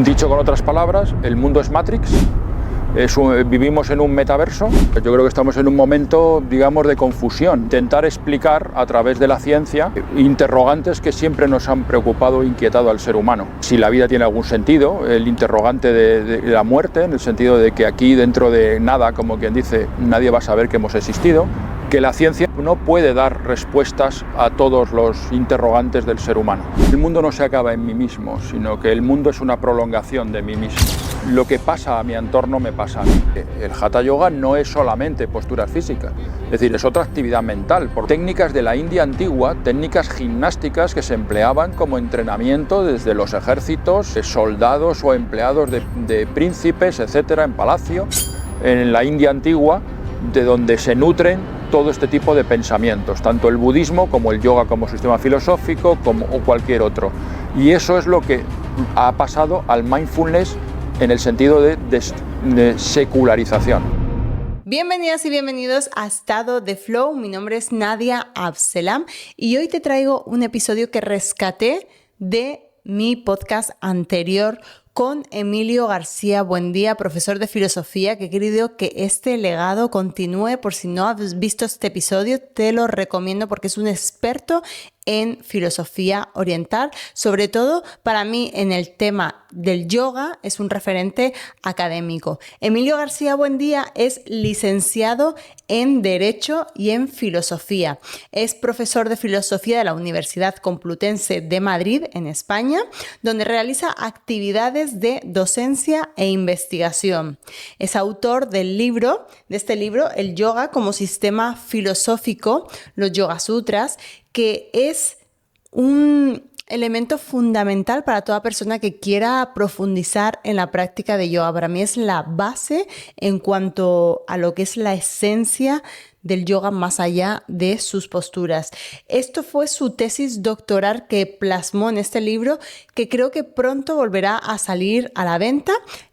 Dicho con otras palabras, el mundo es Matrix, vivimos en un metaverso. Yo creo que estamos en un momento, digamos, de confusión. Intentar explicar a través de la ciencia interrogantes que siempre nos han preocupado e inquietado al ser humano. Si la vida tiene algún sentido, el interrogante de la muerte, en el sentido de que aquí dentro de nada, como quien dice, nadie va a saber que hemos existido. Que la ciencia no puede dar respuestas a todos los interrogantes del ser humano. El mundo no se acaba en mí mismo, sino que el mundo es una prolongación de mí mismo. Lo que pasa a mi entorno me pasa a mí. El Hatha Yoga no es solamente posturas físicas, es decir, es otra actividad mental, por técnicas de la India antigua, técnicas gimnásticas que se empleaban como entrenamiento desde los ejércitos, soldados o empleados de príncipes, etcétera, en palacio, en la India antigua, de donde se nutren todo este tipo de pensamientos, tanto el budismo como el yoga como sistema filosófico o cualquier otro. Y eso es lo que ha pasado al mindfulness en el sentido de secularización. Bienvenidas y bienvenidos a Estado de Flow. Mi nombre es Nadia Abselam y hoy te traigo un episodio que rescaté de mi podcast anterior con Emilio García Buendía, profesor de filosofía, que he querido que este legado continúe. Por si no has visto este episodio, te lo recomiendo porque es un experto en filosofía oriental, sobre todo para mí en el tema del yoga, es un referente académico. Emilio García Buendía es licenciado en Derecho y en Filosofía. Es profesor de filosofía de la Universidad Complutense de Madrid, en España, donde realiza actividades de docencia e investigación. Es autor de este libro, El Yoga como Sistema Filosófico, los Yoga Sutras, que es un elemento fundamental para toda persona que quiera profundizar en la práctica de yoga. Para mí es la base en cuanto a lo que es la esencia del yoga más allá de sus posturas. Esto fue su tesis doctoral que plasmó en este libro, que creo que pronto volverá a salir a la venta.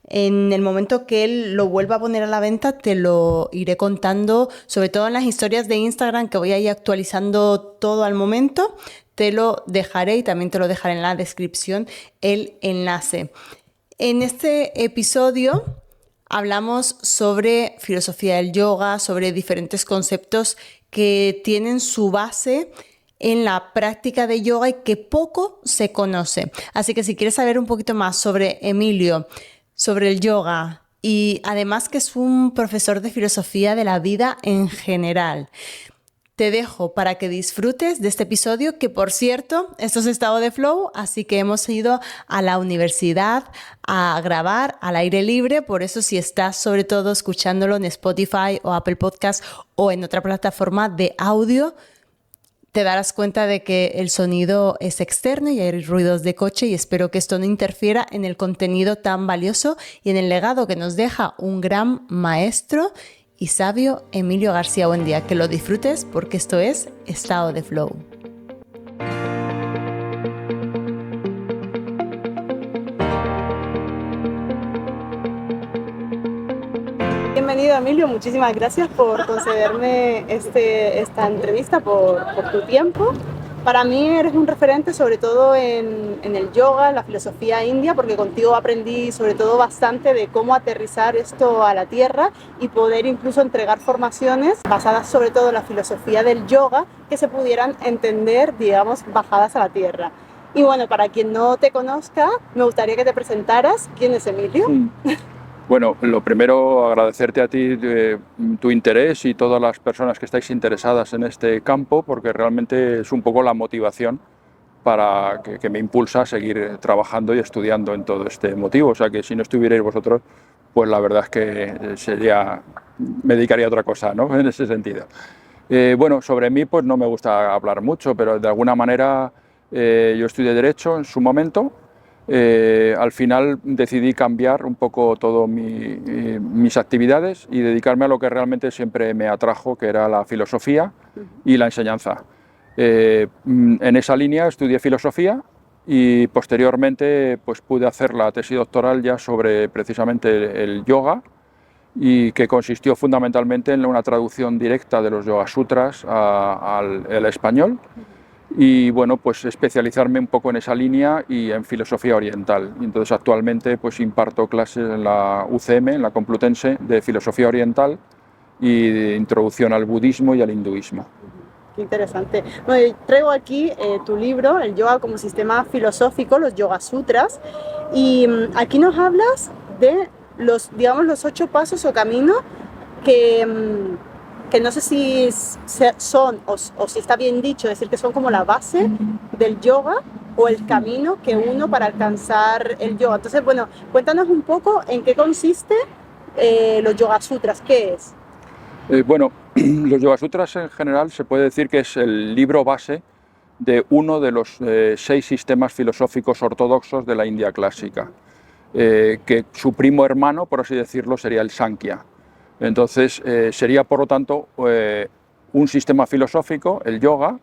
En el momento que él lo vuelva a poner a la venta, te lo iré contando, sobre todo en las historias de Instagram, que voy a ir actualizando todo al momento. Te lo dejaré y también te lo dejaré en la descripción el enlace. En este episodio hablamos sobre filosofía del yoga, sobre diferentes conceptos que tienen su base en la práctica de yoga y que poco se conoce. Así que si quieres saber un poquito más sobre Emilio, sobre el yoga y además que es un profesor de filosofía de la vida en general, te dejo para que disfrutes de este episodio, que por cierto, esto es Estado de Flow, así que hemos ido a la universidad a grabar al aire libre. Por eso, si estás sobre todo escuchándolo en Spotify o Apple Podcast o en otra plataforma de audio, te darás cuenta de que el sonido es externo y hay ruidos de coche, y espero que esto no interfiera en el contenido tan valioso y en el legado que nos deja un gran maestro y sabio, Emilio García Buendía. Que lo disfrutes porque esto es Estado de Flow. Bienvenido, Emilio, muchísimas gracias por concederme esta entrevista, por tu tiempo. Para mí eres un referente sobre todo en el yoga, en la filosofía india, porque contigo aprendí sobre todo bastante de cómo aterrizar esto a la tierra y poder incluso entregar formaciones basadas sobre todo en la filosofía del yoga que se pudieran entender, digamos, bajadas a la tierra. Y bueno, para quien no te conozca, me gustaría que te presentaras. ¿Quién es Emilio? Bueno, lo primero, agradecerte a ti tu interés y todas las personas que estáis interesadas en este campo, porque realmente es un poco la motivación para que me impulsa a seguir trabajando y estudiando en todo este motivo. O sea que si no estuvierais vosotros, pues la verdad es que me dedicaría a otra cosa, ¿no? En ese sentido. Bueno, sobre mí pues no me gusta hablar mucho, pero de alguna manera yo estudié Derecho en su momento. Al final decidí cambiar un poco todas mis actividades y dedicarme a lo que realmente siempre me atrajo, que era la filosofía y la enseñanza. En esa línea estudié filosofía y posteriormente pues, pude hacer la tesis doctoral ya sobre precisamente el yoga, y que consistió fundamentalmente en una traducción directa de los Yoga Sutras al español. y bueno, pues especializarme un poco en esa línea y en filosofía oriental. Y entonces actualmente pues imparto clases en la UCM, en la Complutense, de filosofía oriental y de introducción al budismo y al hinduismo. Qué interesante. Bueno, traigo aquí tu libro, El yoga como sistema filosófico, los Yoga Sutras, y aquí nos hablas de los, digamos, los 8 pasos o caminos que no sé si son o si está bien dicho, decir que son como la base del yoga o el camino que uno para alcanzar el yoga. Entonces, bueno, cuéntanos un poco en qué consiste los Yoga Sutras, ¿qué es? Bueno, los Yoga Sutras en general se puede decir que es el libro base de uno de los 6 sistemas filosóficos ortodoxos de la India clásica, que su primo hermano, por así decirlo, sería el Sankhya. Entonces sería, por lo tanto, un sistema filosófico, el yoga,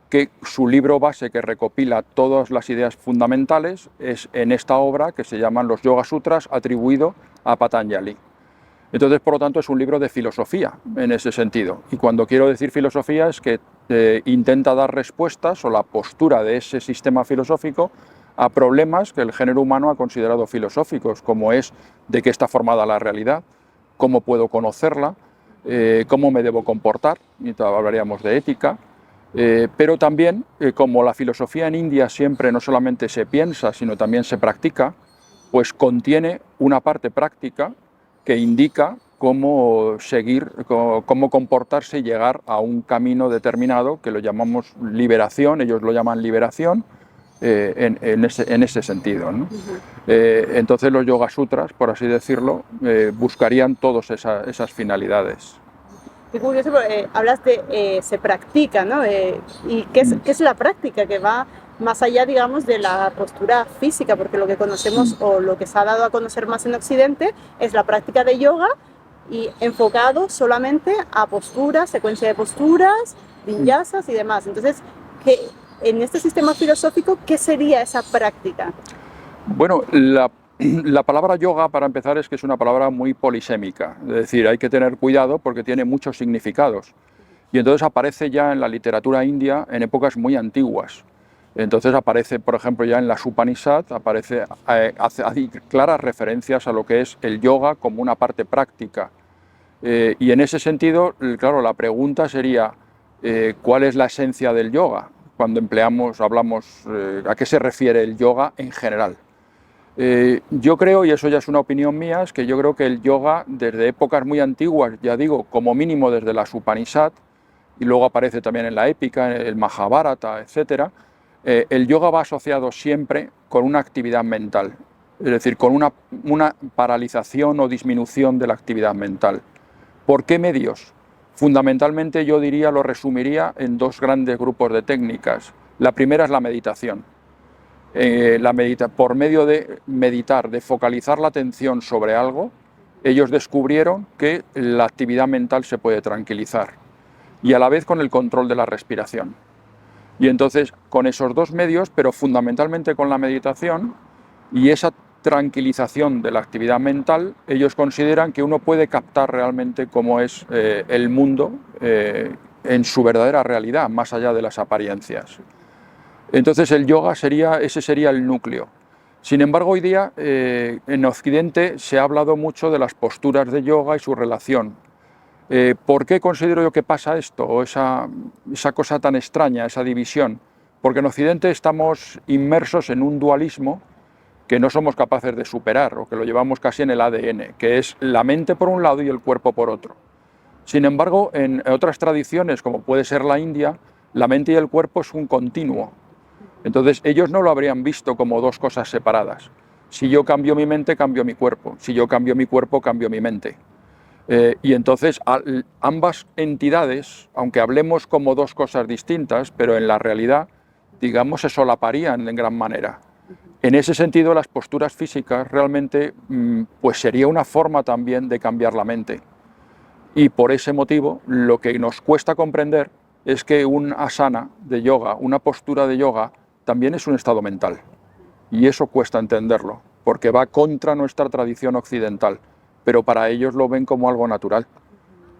que su libro base, que recopila todas las ideas fundamentales, es en esta obra que se llaman los Yoga Sutras, atribuido a Patanjali. Entonces, por lo tanto, es un libro de filosofía en ese sentido. Y cuando quiero decir filosofía es que intenta dar respuestas o la postura de ese sistema filosófico a problemas que el género humano ha considerado filosóficos, como es de qué está formada la realidad, cómo puedo conocerla, cómo me debo comportar, y hablaríamos de ética, pero también, como la filosofía en India siempre no solamente se piensa, sino también se practica, pues contiene una parte práctica que indica cómo seguir, cómo comportarse y llegar a un camino determinado que lo llamamos liberación, ellos lo llaman liberación, en ese sentido, ¿no? Entonces los Yoga Sutras, por así decirlo, buscarían todas esas finalidades. Qué curioso, porque hablas de se practica, ¿no? ¿Y qué es la práctica que va más allá, digamos, de la postura física? Porque lo que conocemos o lo que se ha dado a conocer más en Occidente es la práctica de yoga y enfocado solamente a posturas, secuencia de posturas, vinyasas y demás. Entonces, en este sistema filosófico, ¿qué sería esa práctica? Bueno, la palabra yoga, para empezar, es que es una palabra muy polisémica, es decir, hay que tener cuidado porque tiene muchos significados. Y entonces aparece ya en la literatura india en épocas muy antiguas. Entonces aparece, por ejemplo, ya en las Upanishads, hace claras referencias a lo que es el yoga como una parte práctica. Y en ese sentido, claro, la pregunta sería, ¿cuál es la esencia del yoga? Cuando hablamos, ¿a qué se refiere el yoga en general? Yo creo, y eso ya es una opinión mía, es que yo creo que el yoga desde épocas muy antiguas, ya digo, como mínimo desde las Upanishads, y luego aparece también en la épica, en el Mahabharata, etc., el yoga va asociado siempre con una actividad mental, es decir, con una paralización o disminución de la actividad mental. ¿Por qué medios? Fundamentalmente yo diría, lo resumiría en 2 grandes grupos de técnicas. La primera es la meditación. Por medio de meditar, de focalizar la atención sobre algo, ellos descubrieron que la actividad mental se puede tranquilizar y a la vez con el control de la respiración. Y entonces con esos 2 medios, pero fundamentalmente con la meditación y esa tranquilización de la actividad mental, ellos consideran que uno puede captar realmente cómo es el mundo en su verdadera realidad, más allá de las apariencias. Entonces el yoga ese sería el núcleo. Sin embargo, hoy día en Occidente se ha hablado mucho de las posturas de yoga y su relación. ¿Por qué considero yo que pasa esto, o esa cosa tan extraña, esa división? Porque en Occidente estamos inmersos en un dualismo que no somos capaces de superar, o que lo llevamos casi en el ADN, que es la mente por un lado y el cuerpo por otro. Sin embargo, en otras tradiciones, como puede ser la India, la mente y el cuerpo es un continuo. Entonces ellos no lo habrían visto como 2 cosas separadas. Si yo cambio mi mente, cambio mi cuerpo. Si yo cambio mi cuerpo, cambio mi mente. Y entonces ambas entidades, aunque hablemos como 2 cosas distintas, pero en la realidad, digamos, se solaparían en gran manera. En ese sentido, las posturas físicas realmente pues sería una forma también de cambiar la mente. Y por ese motivo, lo que nos cuesta comprender es que un asana de yoga, una postura de yoga, también es un estado mental. Y eso cuesta entenderlo, porque va contra nuestra tradición occidental, pero para ellos lo ven como algo natural.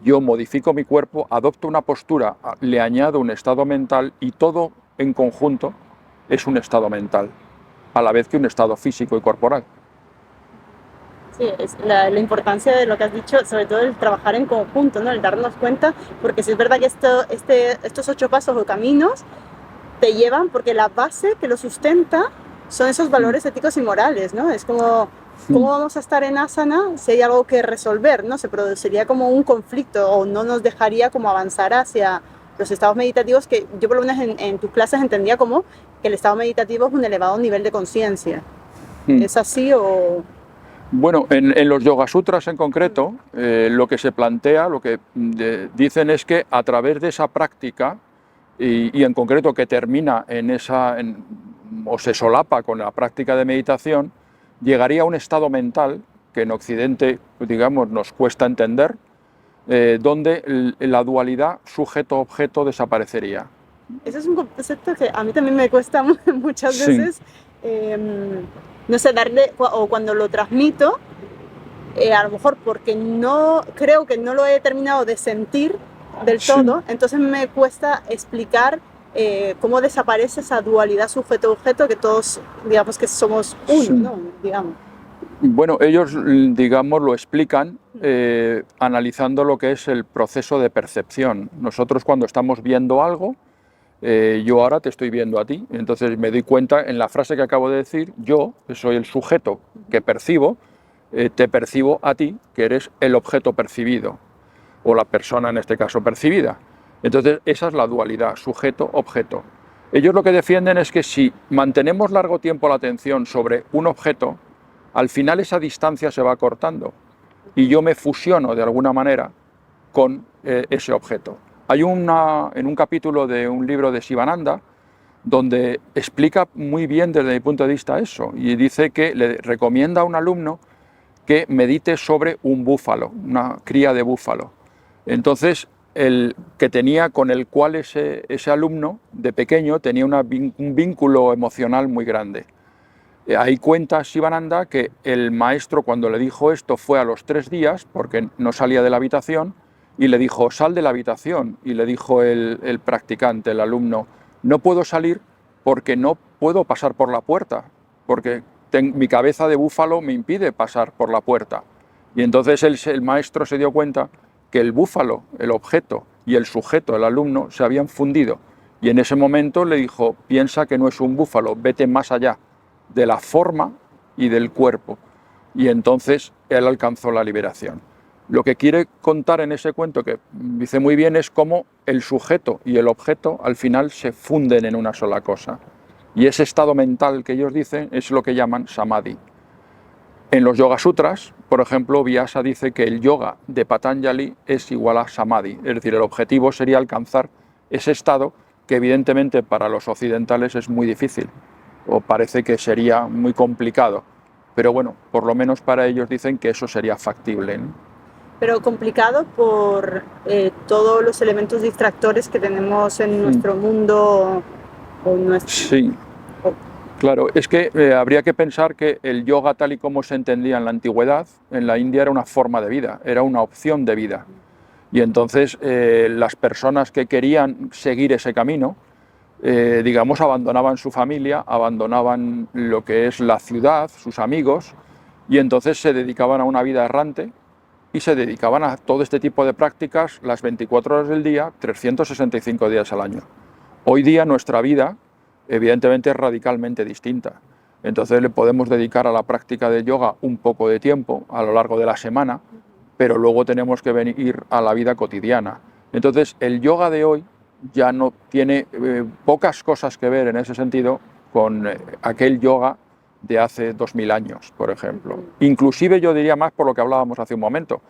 Yo modifico mi cuerpo, adopto una postura, le añado un estado mental y todo en conjunto es un estado mental, a la vez que un estado físico y corporal. Sí, es la importancia de lo que has dicho, sobre todo el trabajar en conjunto, ¿no? El darnos cuenta, porque sí es verdad que estos 8 pasos o caminos te llevan, porque la base que lo sustenta son esos valores éticos y morales, ¿no? Es como, ¿cómo vamos a estar en asana si hay algo que resolver, ¿no? Se produciría como un conflicto o no nos dejaría como avanzar hacia los estados meditativos, que yo por lo menos en tus clases entendía como que el estado meditativo es un elevado nivel de conciencia. ¿Es así o...? Bueno, en los Yoga Sutras en concreto, lo que se plantea, lo que dicen es que a través de esa práctica, y en concreto que termina o se solapa con la práctica de meditación, llegaría a un estado mental que en Occidente, digamos, nos cuesta entender, donde la dualidad sujeto-objeto desaparecería. Ese es un concepto que a mí también me cuesta muchas veces, no sé, darle, o cuando lo transmito, a lo mejor porque no creo que no lo he terminado de sentir del todo, entonces me cuesta explicar cómo desaparece esa dualidad sujeto-objeto, que todos, digamos, que somos uno, ¿no? Digamos. Bueno, ellos, digamos, lo explican analizando lo que es el proceso de percepción. Nosotros cuando estamos viendo algo, yo ahora te estoy viendo a ti, entonces me doy cuenta en la frase que acabo de decir, yo, que soy el sujeto que percibo, te percibo a ti, que eres el objeto percibido, o la persona en este caso percibida. Entonces esa es la dualidad, sujeto-objeto. Ellos lo que defienden es que si mantenemos largo tiempo la atención sobre un objeto, al final esa distancia se va acortando y yo me fusiono de alguna manera con ese objeto. Hay en un capítulo de un libro de Sivananda donde explica muy bien desde mi punto de vista eso, y dice que le recomienda a un alumno que medite sobre un búfalo, una cría de búfalo. Entonces, el que tenía, con el cual ese alumno de pequeño tenía un vínculo emocional muy grande. Ahí cuenta Sivananda que el maestro, cuando le dijo esto, fue a los 3 días, porque no salía de la habitación, y le dijo, sal de la habitación. Y le dijo el practicante, el alumno, no puedo salir porque no puedo pasar por la puerta, porque mi cabeza de búfalo me impide pasar por la puerta. Y entonces el maestro se dio cuenta que el búfalo, el objeto, y el sujeto, el alumno, se habían fundido. Y en ese momento le dijo, piensa que no es un búfalo, vete más allá de la forma y del cuerpo. Y entonces él alcanzó la liberación. Lo que quiere contar en ese cuento, que dice muy bien, es cómo el sujeto y el objeto al final se funden en una sola cosa. Y ese estado mental que ellos dicen es lo que llaman samadhi. En los Yoga Sutras, por ejemplo, Vyasa dice que el yoga de Patanjali es igual a samadhi, es decir, el objetivo sería alcanzar ese estado que evidentemente para los occidentales es muy difícil, o parece que sería muy complicado, pero bueno, por lo menos para ellos dicen que eso sería factible, ¿no? Pero complicado por todos los elementos distractores que tenemos en nuestro mundo. Sí, claro, es que habría que pensar que el yoga tal y como se entendía en la antigüedad, en la India era una forma de vida, era una opción de vida. Y entonces las personas que querían seguir ese camino, digamos, abandonaban su familia, abandonaban lo que es la ciudad, sus amigos, y entonces se dedicaban a una vida errante y se dedicaban a todo este tipo de prácticas las 24 horas del día, 365 días al año. Hoy día nuestra vida, evidentemente, es radicalmente distinta. Entonces le podemos dedicar a la práctica de yoga un poco de tiempo a lo largo de la semana, pero luego tenemos que venir a la vida cotidiana. Entonces el yoga de hoy ya no tiene pocas cosas que ver en ese sentido con aquel yoga de hace 2000 años, por ejemplo. Inclusive yo diría más por lo que hablábamos hace un momento.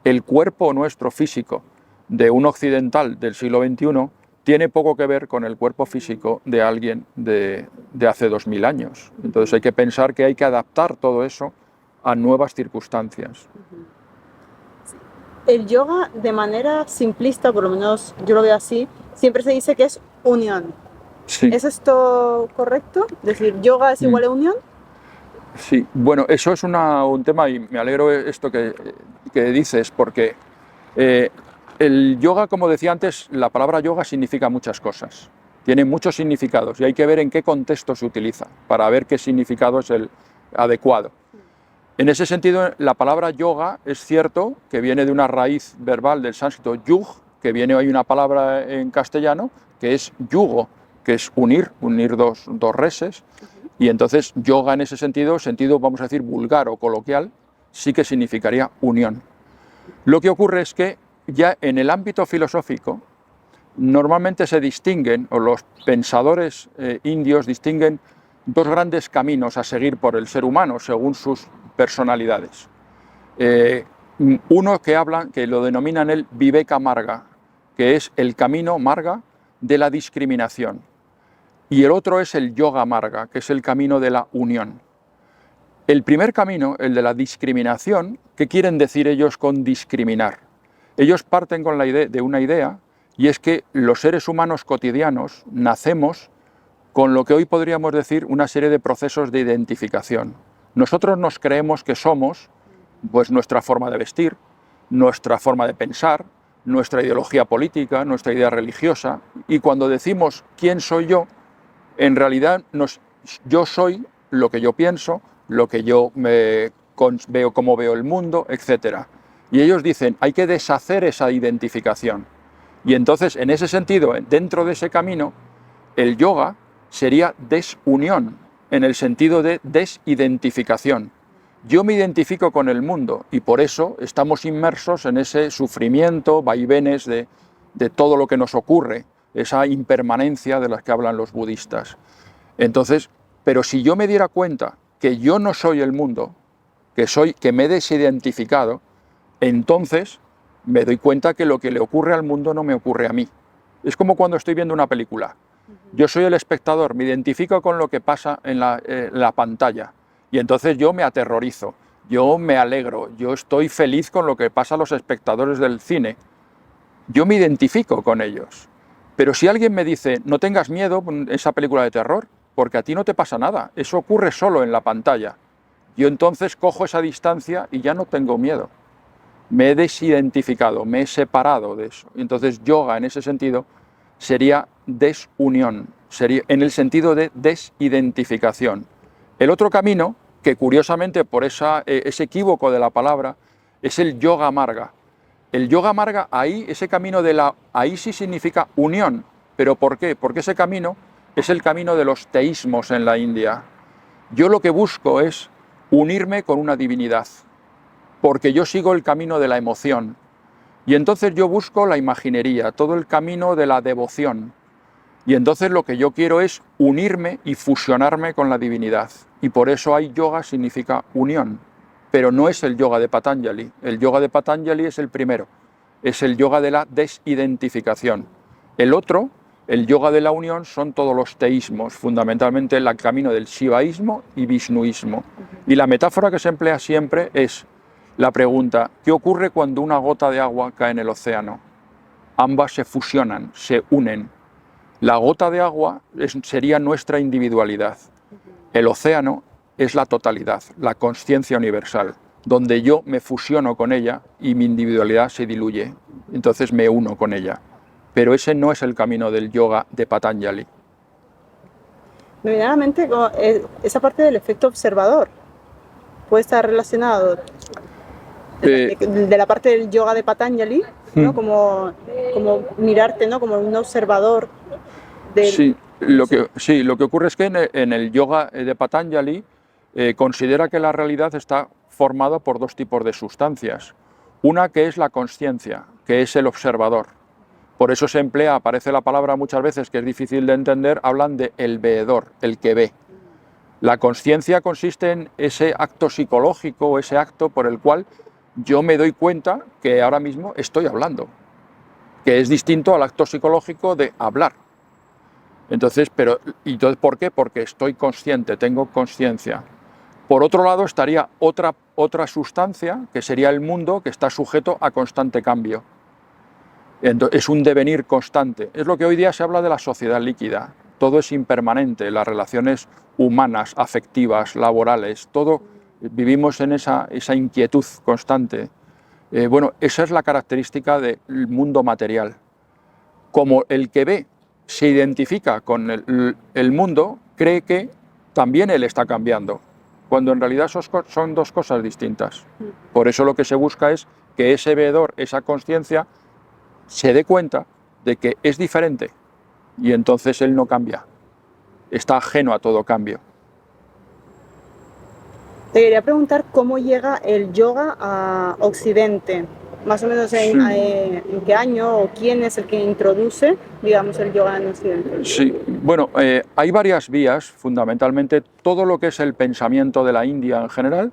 El cuerpo nuestro físico de un occidental del siglo XXI tiene poco que ver con el cuerpo físico de alguien de hace 2000 años. Entonces hay que pensar que hay que adaptar todo eso a nuevas circunstancias. El yoga, de manera simplista, por lo menos yo lo veo así, siempre se dice que es unión. Sí. ¿Es esto correcto? Es decir, yoga es igual a unión. Sí, bueno, eso es un tema y me alegro esto que dices, porque el yoga, como decía antes, la palabra yoga significa muchas cosas. Tiene muchos significados y hay que ver en qué contexto se utiliza para ver qué significado es el adecuado. En ese sentido, la palabra yoga es cierto que viene de una raíz verbal del sánscrito yug, que viene hoy una palabra en castellano que es yugo, que es unir dos reses, y entonces yoga en ese sentido, vamos a decir vulgar o coloquial, sí que significaría unión. Lo que ocurre es que ya en el ámbito filosófico normalmente se distinguen, o los pensadores indios distinguen dos grandes caminos a seguir por el ser humano según sus personalidades. Uno que lo denominan el Viveka Marga, que es el camino marga de la discriminación, y el otro es el Yoga Marga, que es el camino de la unión. El primer camino, el de la discriminación, ¿qué quieren decir ellos con discriminar? Ellos parten con la idea de una idea, y es que los seres humanos cotidianos nacemos con lo que hoy podríamos decir una serie de procesos de identificación. Nosotros nos creemos que somos pues, nuestra forma de vestir, nuestra forma de pensar, nuestra ideología política, nuestra idea religiosa, y cuando decimos quién soy yo, en realidad yo soy lo que yo pienso, lo que yo veo, cómo veo el mundo, etc. Y ellos dicen, hay que deshacer esa identificación. Y entonces, en ese sentido, dentro de ese camino, el yoga sería desunión, en el sentido de desidentificación. Yo me identifico con el mundo y por eso estamos inmersos en ese sufrimiento, vaivenes de todo lo que nos ocurre, esa impermanencia de la que hablan los budistas. Entonces, pero si yo me diera cuenta que yo no soy el mundo, que me he desidentificado, entonces me doy cuenta que lo que le ocurre al mundo no me ocurre a mí. Es como cuando estoy viendo una película. Yo soy el espectador, me identifico con lo que pasa en la pantalla y entonces yo me aterrorizo, yo me alegro, yo estoy feliz con lo que pasa a los espectadores del cine. Yo me identifico con ellos. Pero si alguien me dice, no tengas miedo en esa película de terror, porque a ti no te pasa nada, eso ocurre solo en la pantalla. Yo entonces cojo esa distancia y ya no tengo miedo. Me he desidentificado, me he separado de eso. Entonces yoga en ese sentido sería desunión, sería en el sentido de desidentificación. El otro camino, que curiosamente por ese equívoco de la palabra, es el yoga marga. El yoga marga, ese camino ahí sí significa unión. ¿Pero por qué? Porque ese camino es el camino de los teísmos en la India. Yo lo que busco es unirme con una divinidad, porque yo sigo el camino de la emoción. Y entonces yo busco la imaginería, todo el camino de la devoción. Y entonces lo que yo quiero es unirme y fusionarme con la divinidad. Y por eso yoga significa unión. Pero no es el yoga de Patanjali. El yoga de Patanjali es el primero. Es el yoga de la desidentificación. El otro, el yoga de la unión, son todos los teísmos, fundamentalmente el camino del shivaísmo y vishnuísmo. Y la metáfora que se emplea siempre es la pregunta, ¿qué ocurre cuando una gota de agua cae en el océano? Ambas se fusionan, se unen. La gota de agua sería nuestra individualidad. El océano es la totalidad, la consciencia universal, donde yo me fusiono con ella y mi individualidad se diluye. Entonces me uno con ella. Pero ese no es el camino del yoga de Patanjali. Me viene a la mente esa parte del efecto observador. Puede estar relacionado de la parte del yoga de Patanjali, ¿no? Como mirarte, ¿no? Como un observador. Sí, lo que ocurre es que en el yoga de Patanjali considera que la realidad está formada por dos tipos de sustancias. Una que es la consciencia, que es el observador. Por eso aparece la palabra muchas veces que es difícil de entender, hablan de el veedor, el que ve. La consciencia consiste en ese acto psicológico, ese acto por el cual yo me doy cuenta que ahora mismo estoy hablando, que es distinto al acto psicológico de hablar. Entonces, ¿por qué? Porque estoy consciente, tengo consciencia. Por otro lado estaría otra sustancia, que sería el mundo, que está sujeto a constante cambio. Entonces, es un devenir constante. Es lo que hoy día se habla de la sociedad líquida. Todo es impermanente, las relaciones humanas, afectivas, laborales, todo vivimos en esa inquietud constante. Esa es la característica del mundo material. Como el que ve se identifica con el mundo, cree que también él está cambiando, cuando en realidad son dos cosas distintas. Por eso lo que se busca es que ese veedor, esa conciencia, se dé cuenta de que es diferente y entonces él no cambia, está ajeno a todo cambio. Te quería preguntar cómo llega el yoga a Occidente, más o menos en qué año o quién es el que introduce, digamos, el yoga en Occidente. Sí, bueno, hay varias vías, fundamentalmente todo lo que es el pensamiento de la India en general,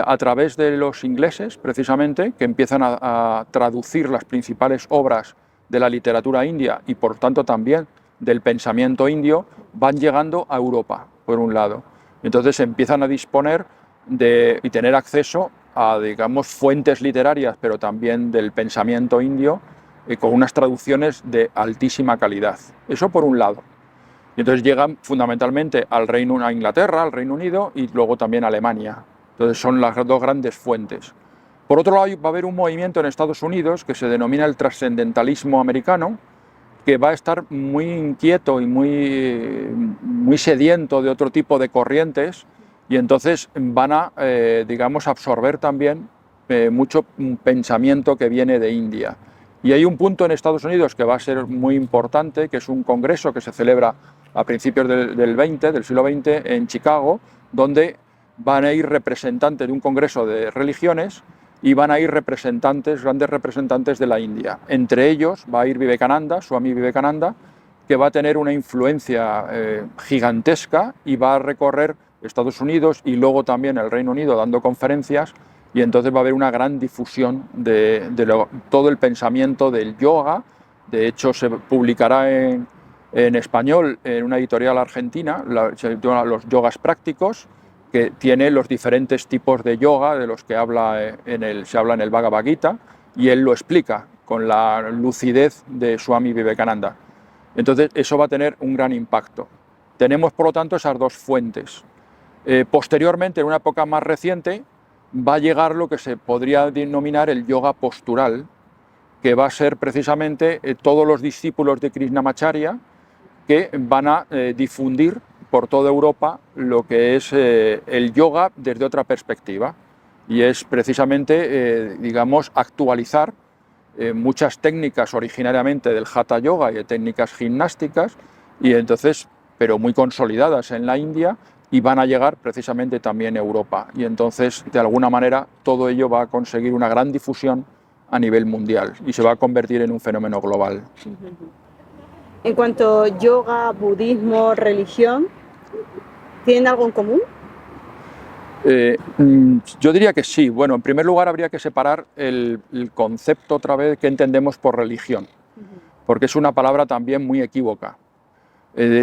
a través de los ingleses, precisamente, que empiezan a traducir las principales obras de la literatura india y por tanto también del pensamiento indio, van llegando a Europa, por un lado. Entonces empiezan a disponer y tener acceso a, digamos, fuentes literarias, pero también del pensamiento indio, con unas traducciones de altísima calidad. Eso por un lado. Y entonces llegan fundamentalmente a Inglaterra, al Reino Unido y luego también a Alemania. Entonces son las dos grandes fuentes. Por otro lado, va a haber un movimiento en Estados Unidos que se denomina el trascendentalismo americano, que va a estar muy inquieto y muy sediento de otro tipo de corrientes, y entonces van a, digamos, absorber también mucho pensamiento que viene de India. Y hay un punto en Estados Unidos que va a ser muy importante, que es un congreso que se celebra a principios del siglo XX en Chicago, donde van a ir representantes de un congreso de religiones y van a ir grandes representantes de la India. Entre ellos va a ir Vivekananda, Swami Vivekananda, que va a tener una influencia gigantesca y va a recorrer Estados Unidos y luego también el Reino Unido dando conferencias, y entonces va a haber una gran difusión de todo el pensamiento del yoga. De hecho, se publicará en español en una editorial argentina, se llama Los Yogas Prácticos, que tiene los diferentes tipos de yoga de los que se habla en el Bhagavad Gita, y él lo explica con la lucidez de Swami Vivekananda. Entonces eso va a tener un gran impacto. Tenemos por lo tanto esas dos fuentes. Posteriormente, en una época más reciente, va a llegar lo que se podría denominar el yoga postural, que va a ser precisamente todos los discípulos de Krishnamacharya que van a difundir por toda Europa lo que es el yoga desde otra perspectiva, y es precisamente, digamos, actualizar muchas técnicas originariamente del Hatha Yoga y de técnicas gimnásticas, y entonces, pero muy consolidadas en la India, y van a llegar precisamente también a Europa, y entonces de alguna manera todo ello va a conseguir una gran difusión a nivel mundial y se va a convertir en un fenómeno global. En cuanto a yoga, budismo, religión, ¿tienen algo en común? Yo diría que sí. Bueno, en primer lugar habría que separar el concepto otra vez que entendemos por religión, porque es una palabra también muy equívoca.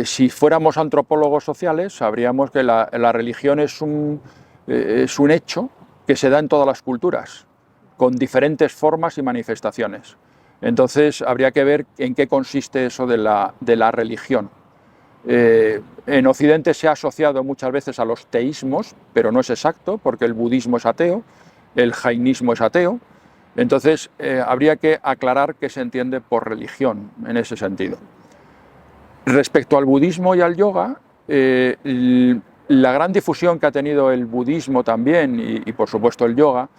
Si fuéramos antropólogos sociales, sabríamos que la religión es un hecho que se da en todas las culturas, con diferentes formas y manifestaciones. Entonces habría que ver en qué consiste eso de la religión. En Occidente se ha asociado muchas veces a los teísmos, pero no es exacto, porque el budismo es ateo, el jainismo es ateo. Entonces habría que aclarar qué se entiende por religión en ese sentido. Respecto al budismo y al yoga, la gran difusión que ha tenido el budismo también y por supuesto el yoga,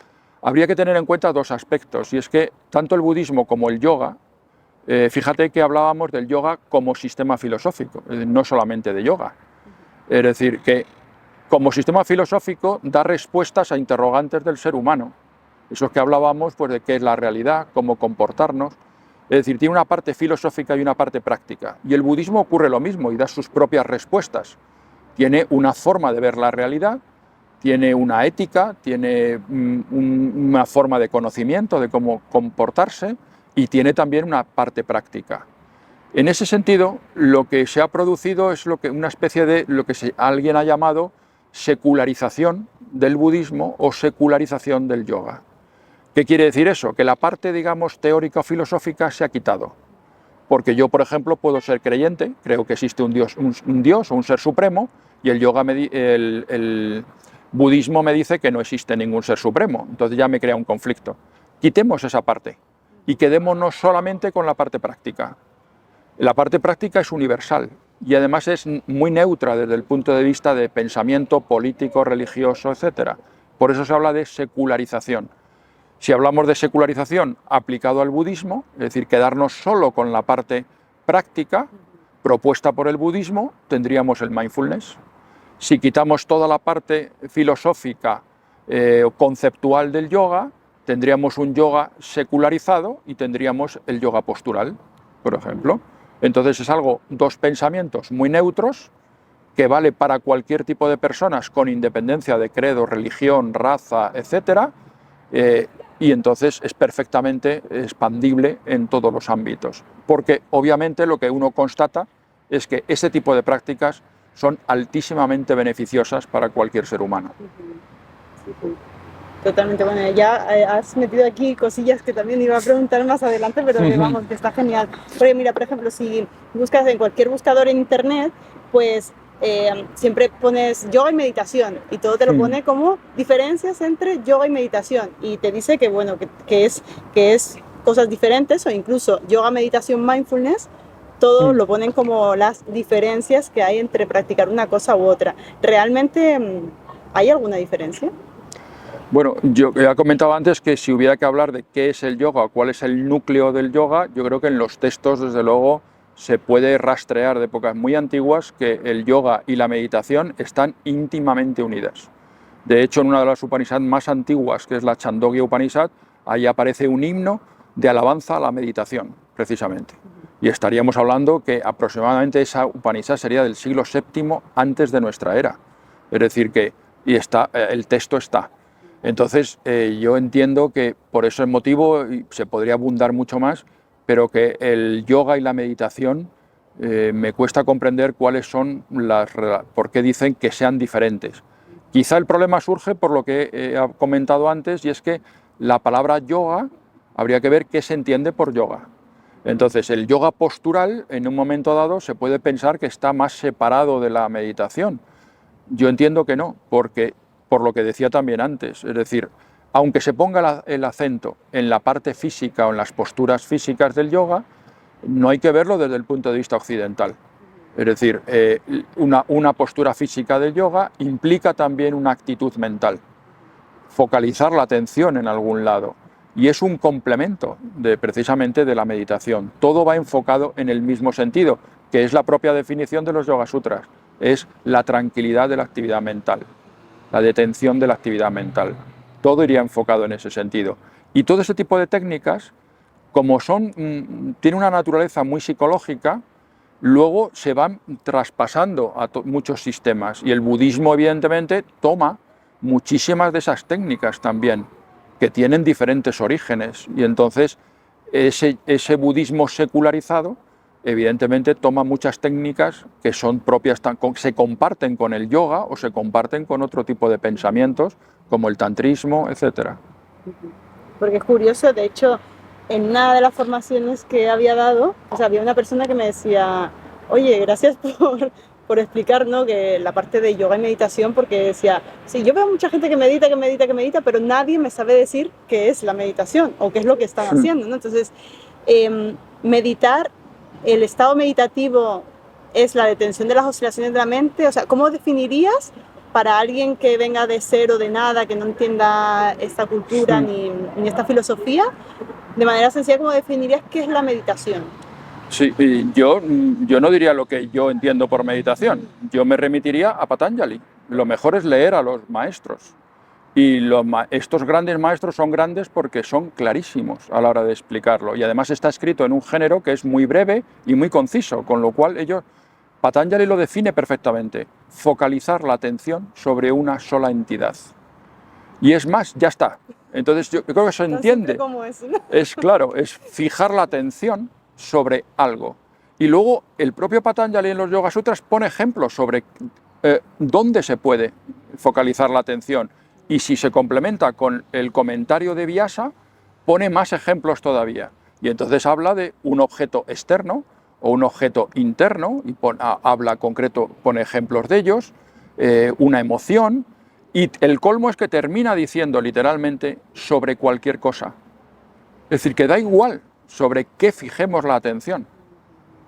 habría que tener en cuenta dos aspectos, y es que tanto el budismo como el yoga, fíjate que hablábamos del yoga como sistema filosófico, no solamente de yoga. Es decir, que como sistema filosófico da respuestas a interrogantes del ser humano, esos que hablábamos pues, de qué es la realidad, cómo comportarnos. Es decir, tiene una parte filosófica y una parte práctica. Y el budismo ocurre lo mismo y da sus propias respuestas. Tiene una forma de ver la realidad, tiene una ética, tiene una forma de conocimiento de cómo comportarse y tiene también una parte práctica. En ese sentido, lo que se ha producido es una especie de lo que alguien ha llamado secularización del budismo o secularización del yoga. ¿Qué quiere decir eso? Que la parte, digamos, teórica o filosófica se ha quitado. Porque yo, por ejemplo, puedo ser creyente, creo que existe un Dios o un ser supremo, y el budismo me dice que no existe ningún ser supremo. Entonces ya me crea un conflicto. Quitemos esa parte y quedémonos solamente con la parte práctica. La parte práctica es universal y además es muy neutra desde el punto de vista de pensamiento político, religioso, etc. Por eso se habla de secularización. Si hablamos de secularización aplicado al budismo, es decir, quedarnos solo con la parte práctica propuesta por el budismo, tendríamos el mindfulness. Si quitamos toda la parte filosófica o conceptual del yoga, tendríamos un yoga secularizado y tendríamos el yoga postural, por ejemplo. Entonces es algo, dos pensamientos muy neutros, que vale para cualquier tipo de personas con independencia de credo, religión, raza, etc. Y entonces es perfectamente expandible en todos los ámbitos. Porque obviamente lo que uno constata es que ese tipo de prácticas son altísimamente beneficiosas para cualquier ser humano. Totalmente, bueno, ya has metido aquí cosillas que también iba a preguntar más adelante, pero que vamos, que está genial. Porque mira, por ejemplo, si buscas en cualquier buscador en internet, pues siempre pones yoga y meditación y todo te lo pone como diferencias entre yoga y meditación y te dice que bueno, que es cosas diferentes o incluso yoga, meditación, mindfulness, todo lo ponen como las diferencias que hay entre practicar una cosa u otra. ¿Realmente hay alguna diferencia? Bueno, yo ya comentaba antes que si hubiera que hablar de qué es el yoga o cuál es el núcleo del yoga, yo creo que en los textos, desde luego, se puede rastrear de épocas muy antiguas que el yoga y la meditación están íntimamente unidas. De hecho, en una de las Upanishads más antiguas, que es la Chandogya Upanishad, ahí aparece un himno de alabanza a la meditación, precisamente. Y estaríamos hablando que aproximadamente esa Upanishad sería del siglo VII antes de nuestra era. Es decir, que el texto está. Entonces, yo entiendo que por ese motivo se podría abundar mucho más, pero que el yoga y la meditación me cuesta comprender cuáles son por qué dicen que sean diferentes. Quizá el problema surge por lo que he comentado antes, y es que la palabra yoga habría que ver qué se entiende por yoga. Entonces, el yoga postural, en un momento dado, se puede pensar que está más separado de la meditación. Yo entiendo que no, porque por lo que decía también antes, es decir, aunque se ponga el acento en la parte física o en las posturas físicas del yoga, no hay que verlo desde el punto de vista occidental. Es decir, una postura física del yoga implica también una actitud mental, focalizar la atención en algún lado, y es un complemento precisamente de la meditación. Todo va enfocado en el mismo sentido, que es la propia definición de los Yoga Sutras, es la tranquilidad de la actividad mental, la detención de la actividad mental. Todo iría enfocado en ese sentido. Y todo ese tipo de técnicas, como tiene una naturaleza muy psicológica, luego se van traspasando a muchos sistemas. Y el budismo, evidentemente, toma muchísimas de esas técnicas también, que tienen diferentes orígenes. Y entonces ese budismo secularizado, evidentemente, toma muchas técnicas que son propias, se comparten con el yoga o se comparten con otro tipo de pensamientos, como el tantrismo, etc. Porque es curioso, de hecho, en una de las formaciones que había dado, o sea, había una persona que me decía, oye, gracias por explicar, ¿no?, que la parte de yoga y meditación, porque decía, sí, yo veo mucha gente que medita, pero nadie me sabe decir qué es la meditación o qué es lo que están haciendo, ¿no? Entonces, meditar, el estado meditativo es la detención de las oscilaciones de la mente, o sea, ¿cómo definirías para alguien que venga de cero, de nada, que no entienda esta cultura ni esta filosofía, de manera sencilla, cómo definirías qué es la meditación? Sí, yo no diría lo que yo entiendo por meditación, yo me remitiría a Patanjali. Lo mejor es leer a los maestros. Y estos grandes maestros son grandes porque son clarísimos a la hora de explicarlo. Y además está escrito en un género que es muy breve y muy conciso, con lo cual Patanjali lo define perfectamente: focalizar la atención sobre una sola entidad. Y es más, ya está. Entonces yo creo que se entiende. ¿Cómo es, no? Es claro, es fijar la atención sobre algo. Y luego el propio Patanjali en los Yoga Sutras pone ejemplos sobre dónde se puede focalizar la atención. Y si se complementa con el comentario de Vyasa, pone más ejemplos todavía. Y entonces habla de un objeto externo o un objeto interno, y habla concreto, pone ejemplos de ellos, una emoción, y el colmo es que termina diciendo literalmente sobre cualquier cosa. Es decir, que da igual sobre qué fijemos la atención.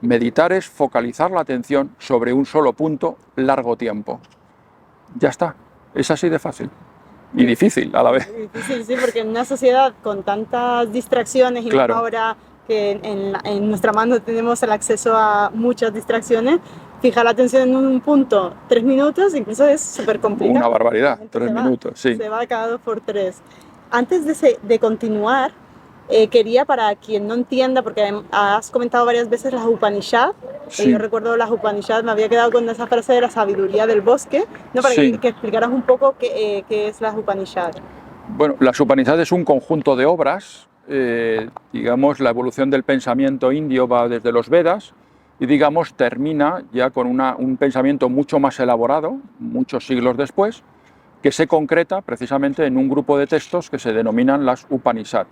Meditar es focalizar la atención sobre un solo punto largo tiempo. Ya está, es así de fácil y difícil a la vez. Difícil, sí, porque en una sociedad con tantas distracciones y Claro. más ahora que en nuestra mano tenemos el acceso a muchas distracciones, fijar la atención en un punto 3 minutos incluso es súper complicado. Una barbaridad, La gente 3 se va, minutos, sí. Se va cada 2 por 3. Antes de continuar, quería, para quien no entienda, porque has comentado varias veces las Upanishad, Sí. yo recuerdo las Upanishad, me había quedado con esa frase de la sabiduría del bosque, ¿no? Para Sí. que explicaras un poco qué es las Upanishad. Bueno, las Upanishads es un conjunto de obras, digamos, la evolución del pensamiento indio va desde los Vedas y, digamos, termina ya con un pensamiento mucho más elaborado, muchos siglos después, que se concreta precisamente en un grupo de textos que se denominan las Upanishad.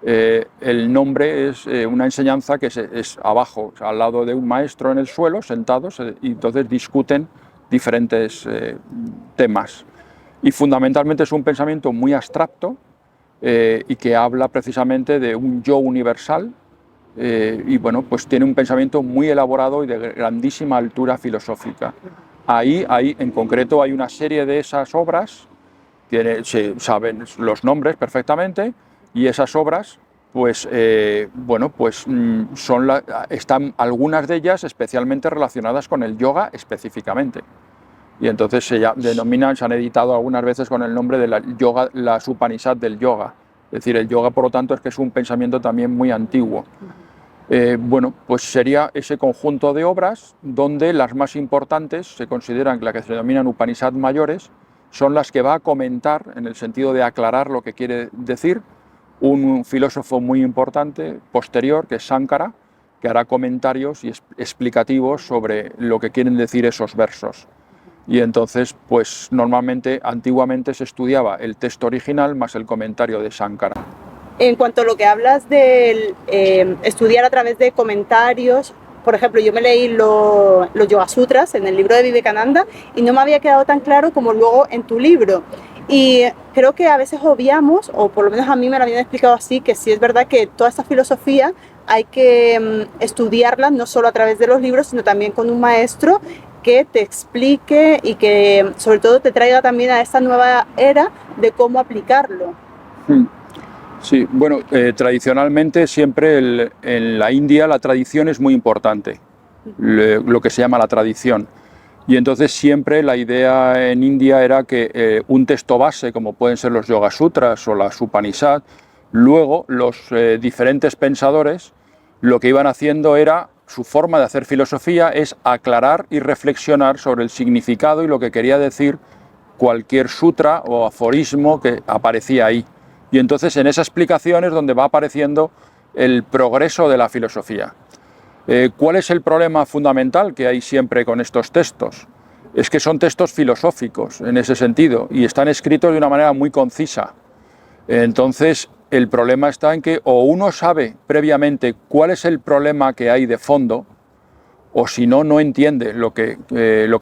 El nombre es una enseñanza que es abajo, al lado de un maestro en el suelo, sentados, y entonces discuten diferentes temas. Y fundamentalmente es un pensamiento muy abstracto y que habla precisamente de un yo universal y bueno, pues tiene un pensamiento muy elaborado y de grandísima altura filosófica. Ahí en concreto hay una serie de esas obras, se saben los nombres perfectamente, y esas obras pues bueno, pues están algunas de ellas especialmente relacionadas con el yoga específicamente. Y entonces se han editado algunas veces con el nombre de las Upanishad del yoga. Es decir, el yoga, por lo tanto, es que es un pensamiento también muy antiguo. Bueno, pues sería ese conjunto de obras donde las más importantes se consideran, las que se denominan Upanishad mayores, son las que va a comentar, en el sentido de aclarar lo que quiere decir, un filósofo muy importante posterior, que es Sankara, que hará comentarios y explicativos sobre lo que quieren decir esos versos. Y entonces, pues normalmente, antiguamente se estudiaba el texto original más el comentario de Sankara. En cuanto a lo que hablas de estudiar a través de comentarios, por ejemplo, yo me leí los Yoga Sutras en el libro de Vivekananda y no me había quedado tan claro como luego en tu libro. Y creo que a veces obviamos, o por lo menos a mí me lo habían explicado así, que sí es verdad que toda esta filosofía hay que estudiarla no solo a través de los libros, sino también con un maestro que te explique y que sobre todo te traiga también a esta nueva era de cómo aplicarlo. Sí, bueno, tradicionalmente siempre en la India la tradición es muy importante, lo que se llama la tradición. Y entonces siempre la idea en India era que un texto base, como pueden ser los Yoga Sutras o las Upanishad, luego los diferentes pensadores lo que iban haciendo era, su forma de hacer filosofía es aclarar y reflexionar sobre el significado y lo que quería decir cualquier sutra o aforismo que aparecía ahí. Y entonces en esa explicación es donde va apareciendo el progreso de la filosofía. ¿Cuál es el problema fundamental que hay siempre con estos textos? Es que son textos filosóficos en ese sentido y están escritos de una manera muy concisa. Entonces el problema está en que o uno sabe previamente cuál es el problema que hay de fondo, o si no, no entiende lo que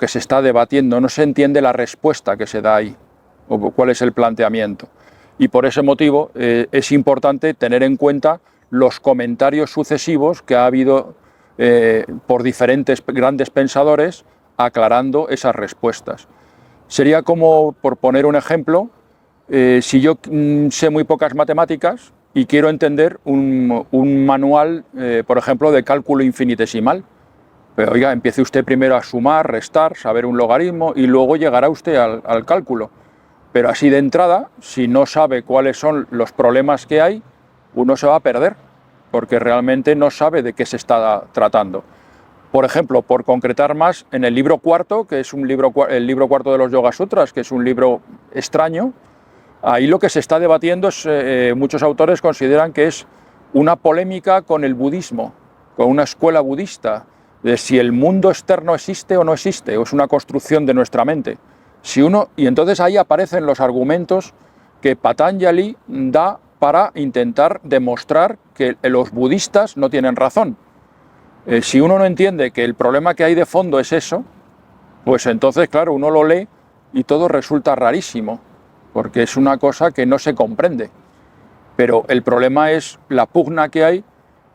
se está debatiendo, no se entiende la respuesta que se da ahí, o cuál es el planteamiento. Y por ese motivo es importante tener en cuenta los comentarios sucesivos que ha habido por diferentes grandes pensadores aclarando esas respuestas. Sería como, por poner un ejemplo, si yo sé muy pocas matemáticas y quiero entender un manual, por ejemplo, de cálculo infinitesimal. Pero oiga, empiece usted primero a sumar, restar, saber un logaritmo y luego llegará usted al cálculo. Pero así de entrada, si no sabe cuáles son los problemas que hay, uno se va a perder, porque realmente no sabe de qué se está tratando. Por ejemplo, por concretar más, en el libro cuarto, que es el libro cuarto de los Yoga Sutras, que es un libro extraño, ahí lo que se está debatiendo es, muchos autores consideran que es una polémica con el budismo, con una escuela budista, de si el mundo externo existe o no existe, o es una construcción de nuestra mente. Y entonces ahí aparecen los argumentos que Patanjali da para intentar demostrar que los budistas no tienen razón. Si uno no entiende que el problema que hay de fondo es eso, pues entonces, claro, uno lo lee y todo resulta rarísimo, porque es una cosa que no se comprende. Pero el problema es la pugna que hay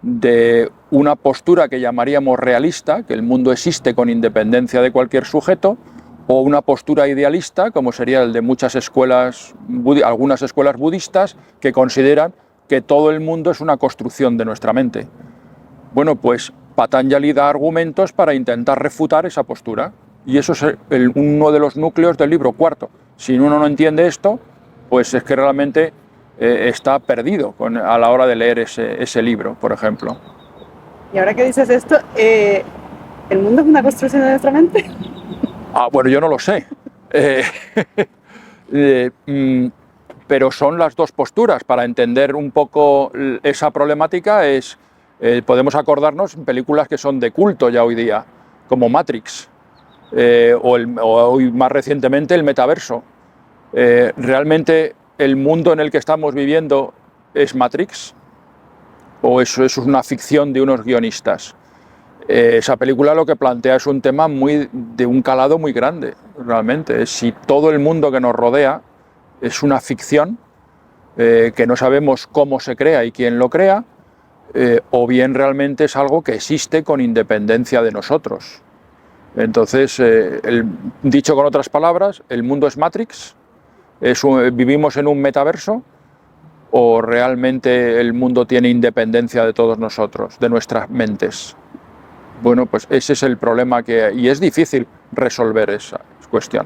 de una postura que llamaríamos realista, que el mundo existe con independencia de cualquier sujeto, o una postura idealista, como sería el de muchas escuelas, algunas escuelas budistas, que consideran que todo el mundo es una construcción de nuestra mente. Bueno, pues Patanjali da argumentos para intentar refutar esa postura, y eso es uno de los núcleos del libro cuarto. Si uno no entiende esto, pues es que realmente está perdido a la hora de leer ese libro, por ejemplo. Y ahora que dices esto, ¿el mundo es una construcción de nuestra mente? Bueno, yo no lo sé. Pero son las dos posturas. Para entender un poco esa problemática podemos acordarnos en películas que son de culto ya hoy día, como Matrix, o hoy más recientemente el metaverso. ¿Realmente el mundo en el que estamos viviendo es Matrix? ¿O eso es una ficción de unos guionistas? Esa película lo que plantea es un tema de un calado muy grande, realmente. Si todo el mundo que nos rodea es una ficción, que no sabemos cómo se crea y quién lo crea, o bien realmente es algo que existe con independencia de nosotros. Entonces, dicho con otras palabras, ¿el mundo es Matrix? ¿Vivimos en un metaverso? ¿O realmente el mundo tiene independencia de todos nosotros, de nuestras mentes? Bueno, pues ese es el problema y es difícil resolver esa cuestión.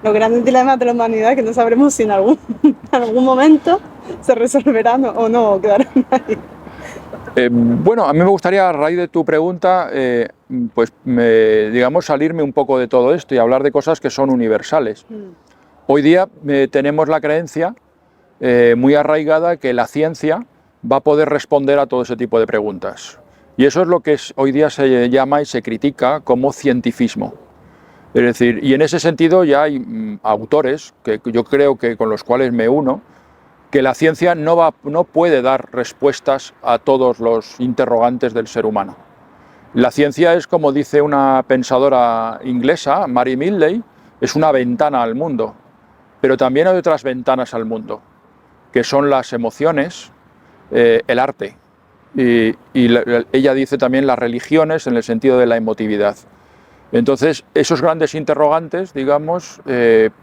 Los grandes dilemas de la humanidad que no sabremos si en algún momento se resolverán o no, quedarán ahí. Bueno, a mí me gustaría, a raíz de tu pregunta, digamos, salirme un poco de todo esto y hablar de cosas que son universales. Hoy día tenemos la creencia muy arraigada que la ciencia va a poder responder a todo ese tipo de preguntas. Y eso es lo que hoy día se llama y se critica como cientifismo. Es decir, y en ese sentido ya hay autores que yo creo que con los cuales me uno, que la ciencia no puede dar respuestas a todos los interrogantes del ser humano. La ciencia es, como dice una pensadora inglesa, Mary Midley, es una ventana al mundo, pero también hay otras ventanas al mundo, que son las emociones, el arte, y ella dice también las religiones en el sentido de la emotividad. Entonces, esos grandes interrogantes, digamos,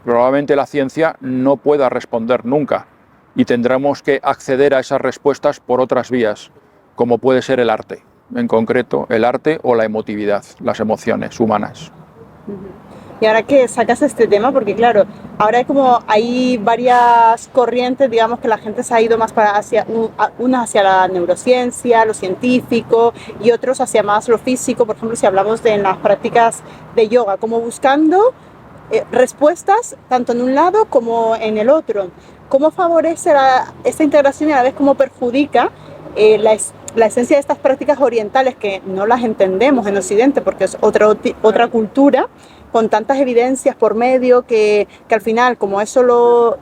probablemente la ciencia no pueda responder nunca, y tendremos que acceder a esas respuestas por otras vías, como puede ser el arte, en concreto el arte o la emotividad, las emociones humanas. Y ahora que sacas este tema, porque claro, ahora hay varias corrientes, digamos que la gente se ha ido más una hacia la neurociencia, lo científico, y otros hacia más lo físico, por ejemplo, si hablamos de las prácticas de yoga, como buscando respuestas tanto en un lado como en el otro. ¿Cómo favorece esta integración y a la vez cómo perjudica la esencia de estas prácticas orientales que no las entendemos en Occidente porque es otra cultura con tantas evidencias por medio que al final, como eso lo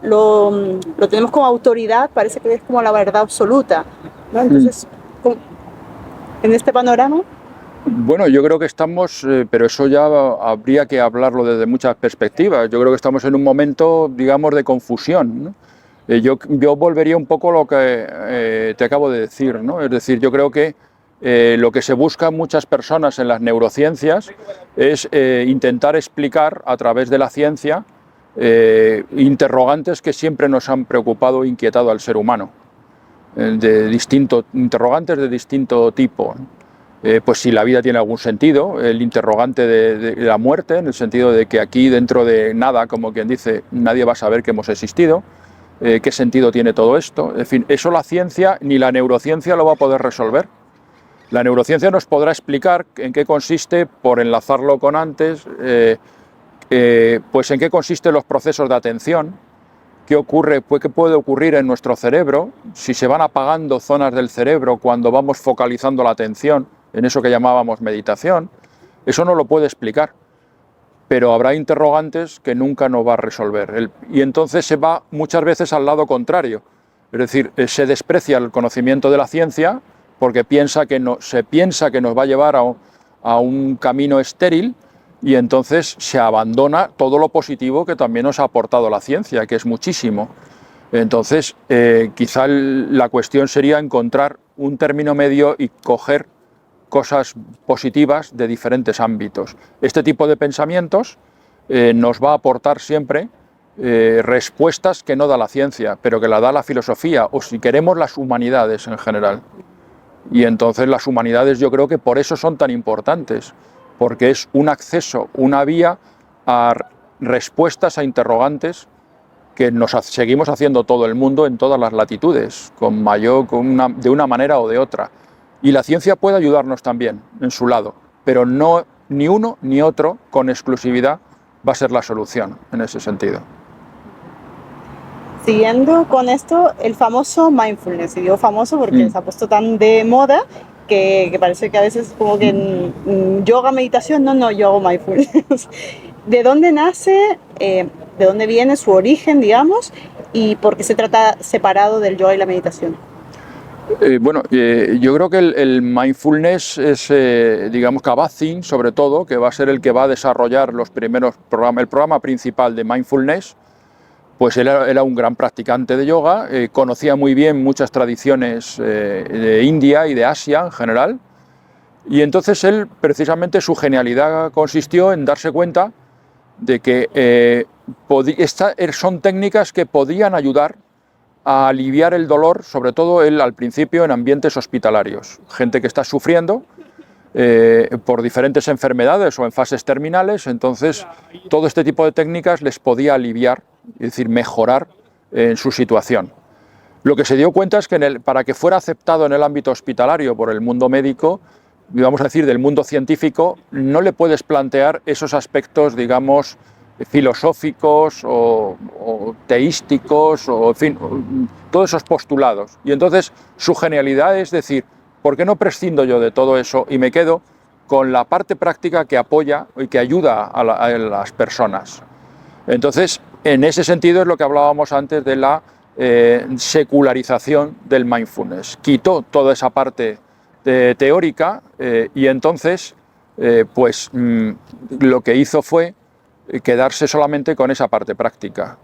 tenemos como autoridad, parece que es como la verdad absoluta, ¿no? Entonces, en este panorama... Bueno, yo creo que estamos, pero eso ya habría que hablarlo desde muchas perspectivas. Yo creo que estamos en un momento, digamos, de confusión, ¿no? Yo volvería un poco a lo que te acabo de decir, ¿no? Es decir, yo creo que lo que se busca muchas personas en las neurociencias es intentar explicar a través de la ciencia interrogantes que siempre nos han preocupado e inquietado al ser humano, interrogantes de distinto tipo, ¿no? Pues si la vida tiene algún sentido, el interrogante de la muerte, en el sentido de que aquí dentro de nada, como quien dice, nadie va a saber que hemos existido, qué sentido tiene todo esto. En fin, eso la ciencia ni la neurociencia lo va a poder resolver. La neurociencia nos podrá explicar en qué consiste, por enlazarlo con antes, pues en qué consisten los procesos de atención, qué ocurre, pues qué puede ocurrir en nuestro cerebro, si se van apagando zonas del cerebro cuando vamos focalizando la atención en eso que llamábamos meditación. Eso no lo puede explicar, pero habrá interrogantes que nunca nos va a resolver. Y entonces se va muchas veces al lado contrario, es decir, se desprecia el conocimiento de la ciencia porque se piensa que nos va a llevar a un camino estéril, y entonces se abandona todo lo positivo que también nos ha aportado la ciencia, que es muchísimo. Entonces, quizá la cuestión sería encontrar un término medio y coger cosas positivas de diferentes ámbitos. Este tipo de pensamientos nos va a aportar siempre respuestas que no da la ciencia, pero que la da la filosofía, o si queremos las humanidades en general. Y entonces las humanidades yo creo que por eso son tan importantes, porque es un acceso, una vía a respuestas a interrogantes que nos seguimos haciendo todo el mundo en todas las latitudes, de una manera o de otra. Y la ciencia puede ayudarnos también en su lado, pero no ni uno ni otro con exclusividad va a ser la solución en ese sentido. Siguiendo con esto, el famoso mindfulness, y digo famoso porque se ha puesto tan de moda que parece que a veces como que en yoga, meditación, no, yo hago mindfulness. ¿De dónde nace, de dónde viene su origen, digamos, y por qué se trata separado del yoga y la meditación? Yo creo que el mindfulness es, digamos, Kabat-Zinn, sobre todo, que va a ser el que va a desarrollar los primeros programas, el programa principal de mindfulness. Pues él era un gran practicante de yoga, conocía muy bien muchas tradiciones de India y de Asia en general, y entonces él, precisamente, su genialidad consistió en darse cuenta de que son técnicas que podían ayudar a aliviar el dolor, sobre todo él al principio en ambientes hospitalarios, gente que está sufriendo por diferentes enfermedades o en fases terminales, entonces todo este tipo de técnicas les podía aliviar, es decir, mejorar en su situación. Lo que se dio cuenta es que para que fuera aceptado en el ámbito hospitalario por el mundo médico, vamos a decir del mundo científico, no le puedes plantear esos aspectos, digamos, filosóficos o teísticos, o en fin, todos esos postulados. Y entonces su genialidad es decir, ¿por qué no prescindo yo de todo eso y me quedo con la parte práctica que apoya y que ayuda a las personas? Entonces, en ese sentido es lo que hablábamos antes de la secularización del mindfulness. Quitó toda esa parte teórica y entonces lo que hizo fue quedarse solamente con esa parte práctica.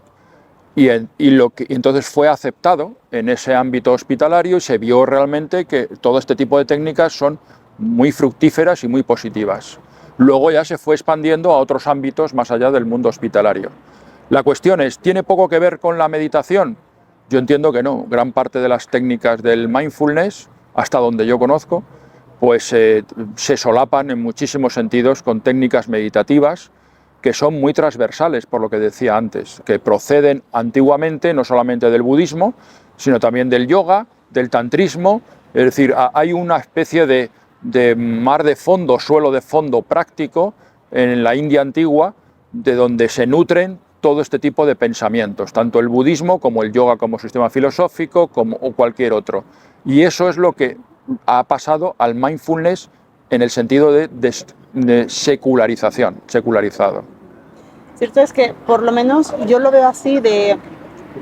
Y entonces fue aceptado en ese ámbito hospitalario y se vio realmente que todo este tipo de técnicas son muy fructíferas y muy positivas. Luego ya se fue expandiendo a otros ámbitos más allá del mundo hospitalario. La cuestión es, ¿tiene poco que ver con la meditación? Yo entiendo que no. Gran parte de las técnicas del mindfulness, hasta donde yo conozco, pues se solapan en muchísimos sentidos con técnicas meditativas que son muy transversales, por lo que decía antes, que proceden antiguamente no solamente del budismo, sino también del yoga, del tantrismo, es decir, hay una especie de mar de fondo, suelo de fondo práctico en la India antigua, de donde se nutren todo este tipo de pensamientos, tanto el budismo como el yoga como sistema filosófico o cualquier otro. Y eso es lo que ha pasado al mindfulness en el sentido de secularizado. Cierto es que por lo menos yo lo veo así de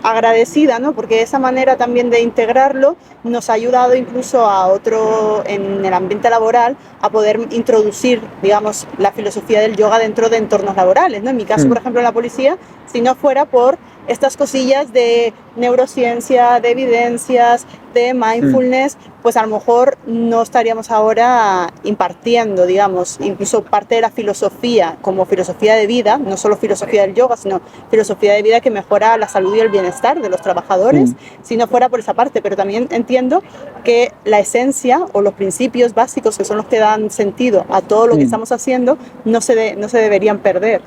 agradecida, ¿no? Porque esa manera también de integrarlo nos ha ayudado incluso a otro en el ambiente laboral a poder introducir, digamos, la filosofía del yoga dentro de entornos laborales, ¿no? En mi caso, por ejemplo, en la policía, si no fuera por estas cosillas de neurociencia, de evidencias, de mindfulness, pues a lo mejor no estaríamos ahora impartiendo, digamos, incluso parte de la filosofía como filosofía de vida, no solo filosofía del yoga, sino filosofía de vida que mejora la salud y el bienestar de los trabajadores, si no fuera por esa parte. Pero también entiendo que la esencia o los principios básicos que son los que dan sentido a todo lo que estamos haciendo no se deberían perder.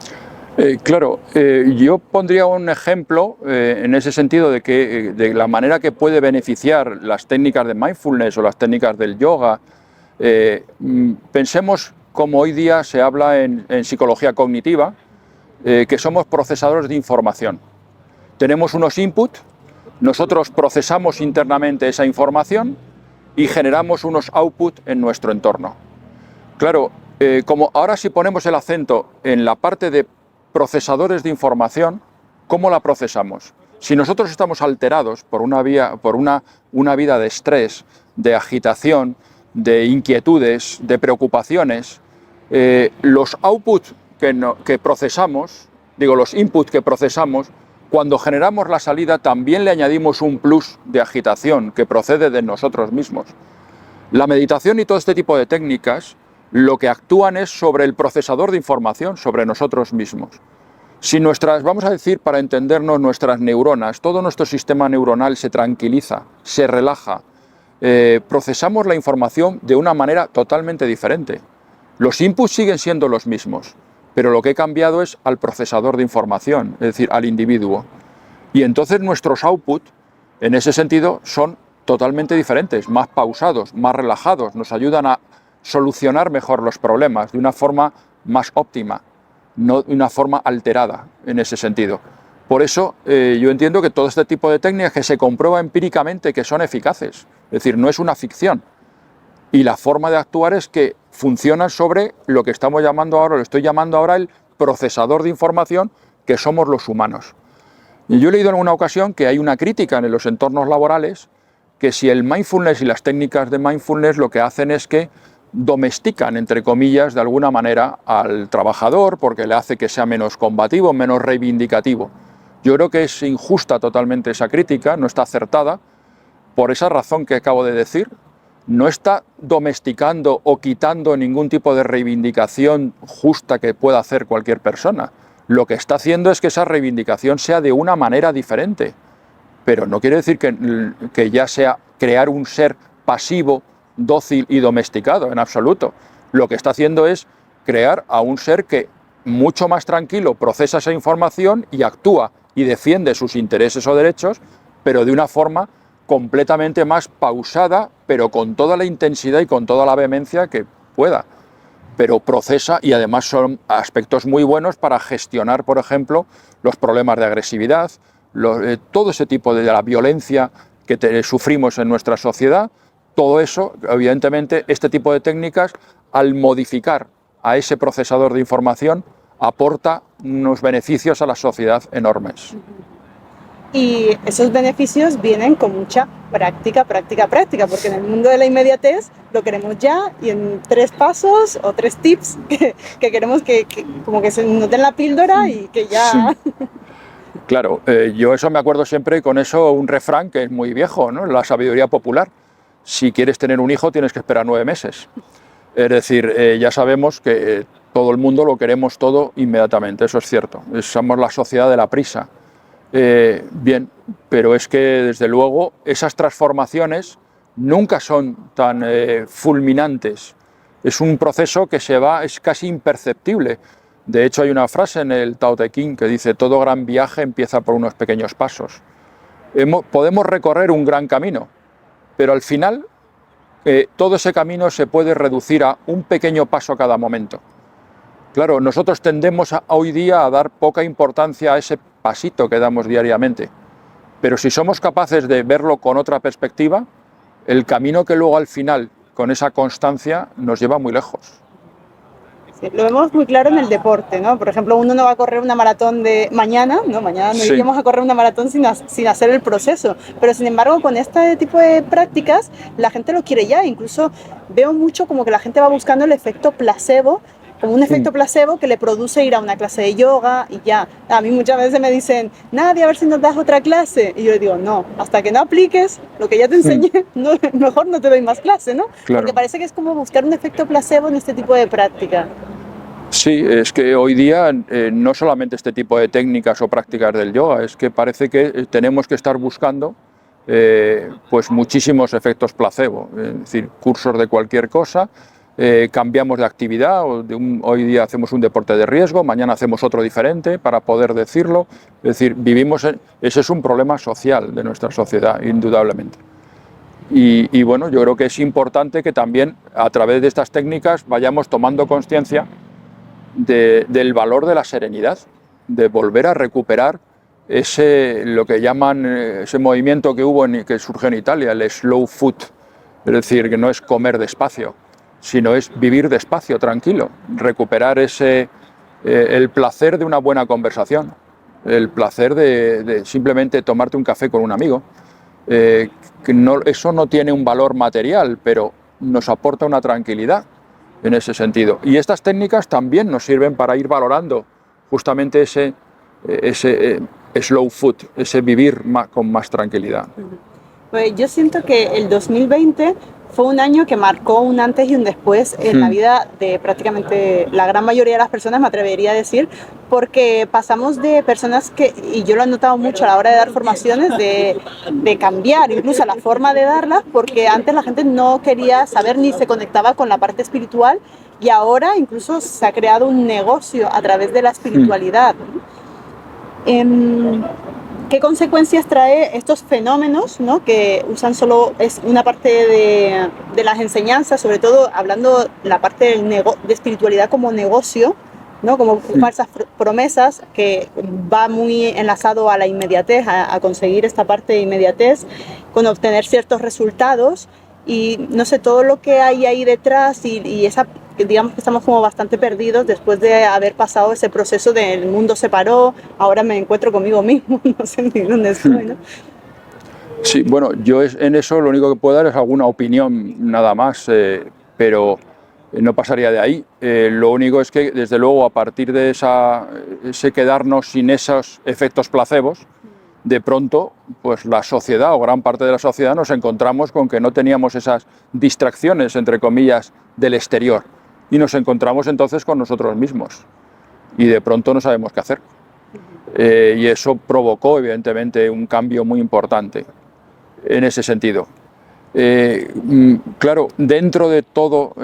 Claro, yo pondría un ejemplo en ese sentido de la manera que puede beneficiar las técnicas de mindfulness o las técnicas del yoga. Pensemos como hoy día se habla en psicología cognitiva, que somos procesadores de información. Tenemos unos inputs, nosotros procesamos internamente esa información y generamos unos outputs en nuestro entorno. Claro, como ahora si ponemos el acento en la parte de procesadores de información, ¿cómo la procesamos? Si nosotros estamos alterados por una vida de estrés, de agitación, de inquietudes, de preocupaciones, los outputs que procesamos, digo, los inputs que procesamos, Cuando generamos la salida también le añadimos un plus de agitación que procede de nosotros mismos. La meditación y todo este tipo de técnicas lo que actúan es sobre el procesador de información, sobre nosotros mismos. Si nuestras, vamos a decir, para entendernos, nuestras neuronas, todo nuestro sistema neuronal se tranquiliza, se relaja, procesamos la información de una manera totalmente diferente. Los inputs siguen siendo los mismos, pero lo que he cambiado es al procesador de información, es decir, al individuo. Y entonces nuestros outputs, en ese sentido, son totalmente diferentes, más pausados, más relajados, nos ayudan a solucionar mejor los problemas de una forma más óptima, no de una forma alterada en ese sentido. Por eso yo entiendo que todo este tipo de técnicas que se comprueba empíricamente que son eficaces, es decir, no es una ficción. Y la forma de actuar es que funcionan sobre lo que estamos llamando ahora, lo estoy llamando ahora el procesador de información que somos los humanos. Y yo he leído en una ocasión que hay una crítica en los entornos laborales que si el mindfulness y las técnicas de mindfulness lo que hacen es que domestican, entre comillas, de alguna manera al trabajador porque le hace que sea menos combativo, menos reivindicativo. Yo creo que es injusta totalmente esa crítica, no está acertada, por esa razón que acabo de decir. No está domesticando o quitando ningún tipo de reivindicación justa que pueda hacer cualquier persona. Lo que está haciendo es que esa reivindicación sea de una manera diferente. Pero no quiere decir que ya sea crear un ser pasivo, dócil y domesticado, en absoluto. Lo que está haciendo es crear a un ser que mucho más tranquilo procesa esa información y actúa y defiende sus intereses o derechos, pero de una forma completamente más pausada, pero con toda la intensidad y con toda la vehemencia que pueda. Pero procesa y además son aspectos muy buenos para gestionar, por ejemplo, los problemas de agresividad, todo ese tipo de la violencia que sufrimos en nuestra sociedad. Todo eso, evidentemente, este tipo de técnicas, al modificar a ese procesador de información, aporta unos beneficios a la sociedad enormes. Y esos beneficios vienen con mucha práctica, porque en el mundo de la inmediatez lo queremos ya y en 3 pasos o 3 tips que queremos que como que se nos den la píldora y que ya... Sí. Claro, yo eso me acuerdo siempre con eso, un refrán que es muy viejo, ¿no? La sabiduría popular. Si quieres tener un hijo tienes que esperar 9 meses. Es decir, ya sabemos que todo el mundo lo queremos todo inmediatamente, eso es cierto. Somos la sociedad de la prisa. Bien, pero es que desde luego esas transformaciones nunca son tan fulminantes. Es un proceso que es casi imperceptible. De hecho hay una frase en el Tao Te Ching que dice: todo gran viaje empieza por unos pequeños pasos. Podemos recorrer un gran camino, pero al final todo ese camino se puede reducir a un pequeño paso a cada momento. Claro, nosotros tendemos hoy día a dar poca importancia a ese pasito que damos diariamente, pero si somos capaces de verlo con otra perspectiva, el camino que luego al final, con esa constancia, nos lleva muy lejos. Sí, lo vemos muy claro en el deporte, ¿no? Por ejemplo, uno no va a correr una maratón de mañana, ¿no? Mañana no iríamos a correr una maratón sin hacer el proceso, pero sin embargo con este tipo de prácticas la gente lo quiere ya, incluso veo mucho como que la gente va buscando el efecto placebo, como un efecto placebo que le produce ir a una clase de yoga y ya. A mí muchas veces me dicen: Nadia, a ver si nos das otra clase. Y yo digo: no, hasta que no apliques lo que ya te enseñé, no, mejor no te doy más clase, ¿no? Claro. Porque parece que es como buscar un efecto placebo en este tipo de práctica. Sí, es que hoy día no solamente este tipo de técnicas o prácticas del yoga, es que parece que tenemos que estar buscando pues muchísimos efectos placebo, es decir, cursos de cualquier cosa. Cambiamos de actividad, hoy día hacemos un deporte de riesgo, mañana hacemos otro diferente para poder decirlo. Es decir, ese es un problema social de nuestra sociedad, indudablemente. Y bueno, yo creo que es importante que también a través de estas técnicas vayamos tomando conciencia del valor de la serenidad, de volver a recuperar lo que llaman ese movimiento que surgió en Italia, el slow food, es decir, que no es comer despacio, sino es vivir despacio, tranquilo, recuperar el placer de una buena conversación, el placer de simplemente tomarte un café con un amigo. Eso no tiene un valor material, pero nos aporta una tranquilidad en ese sentido. Y estas técnicas también nos sirven para ir valorando justamente slow food, ese vivir con más tranquilidad. Pues yo siento que el 2020 fue un año que marcó un antes y un después en la vida de prácticamente la gran mayoría de las personas, me atrevería a decir, porque pasamos de personas que, y yo lo he notado mucho a la hora de dar formaciones, de cambiar incluso la forma de darlas, porque antes la gente no quería saber ni se conectaba con la parte espiritual, y ahora incluso se ha creado un negocio a través de la espiritualidad. ¿Qué consecuencias trae estos fenómenos, ¿no? Que usan solo es una parte de las enseñanzas, sobre todo hablando la parte de espiritualidad como negocio, ¿no? Como falsas promesas, que va muy enlazado a la inmediatez, a conseguir esta parte de inmediatez, con obtener ciertos resultados y no sé, todo lo que hay ahí detrás y esa, digamos que estamos como bastante perdidos después de haber pasado ese proceso del mundo se paró, ahora me encuentro conmigo mismo, no sé ni dónde estoy, ¿no? Sí, bueno, yo en eso lo único que puedo dar es alguna opinión nada más, pero no pasaría de ahí. Lo único es que, desde luego, a partir de ese quedarnos sin esos efectos placebos, de pronto, pues la sociedad o gran parte de la sociedad nos encontramos con que no teníamos esas distracciones, entre comillas, del exterior, y nos encontramos entonces con nosotros mismos y de pronto no sabemos qué hacer. Y eso provocó, evidentemente, un cambio muy importante en ese sentido. Claro, dentro de todo,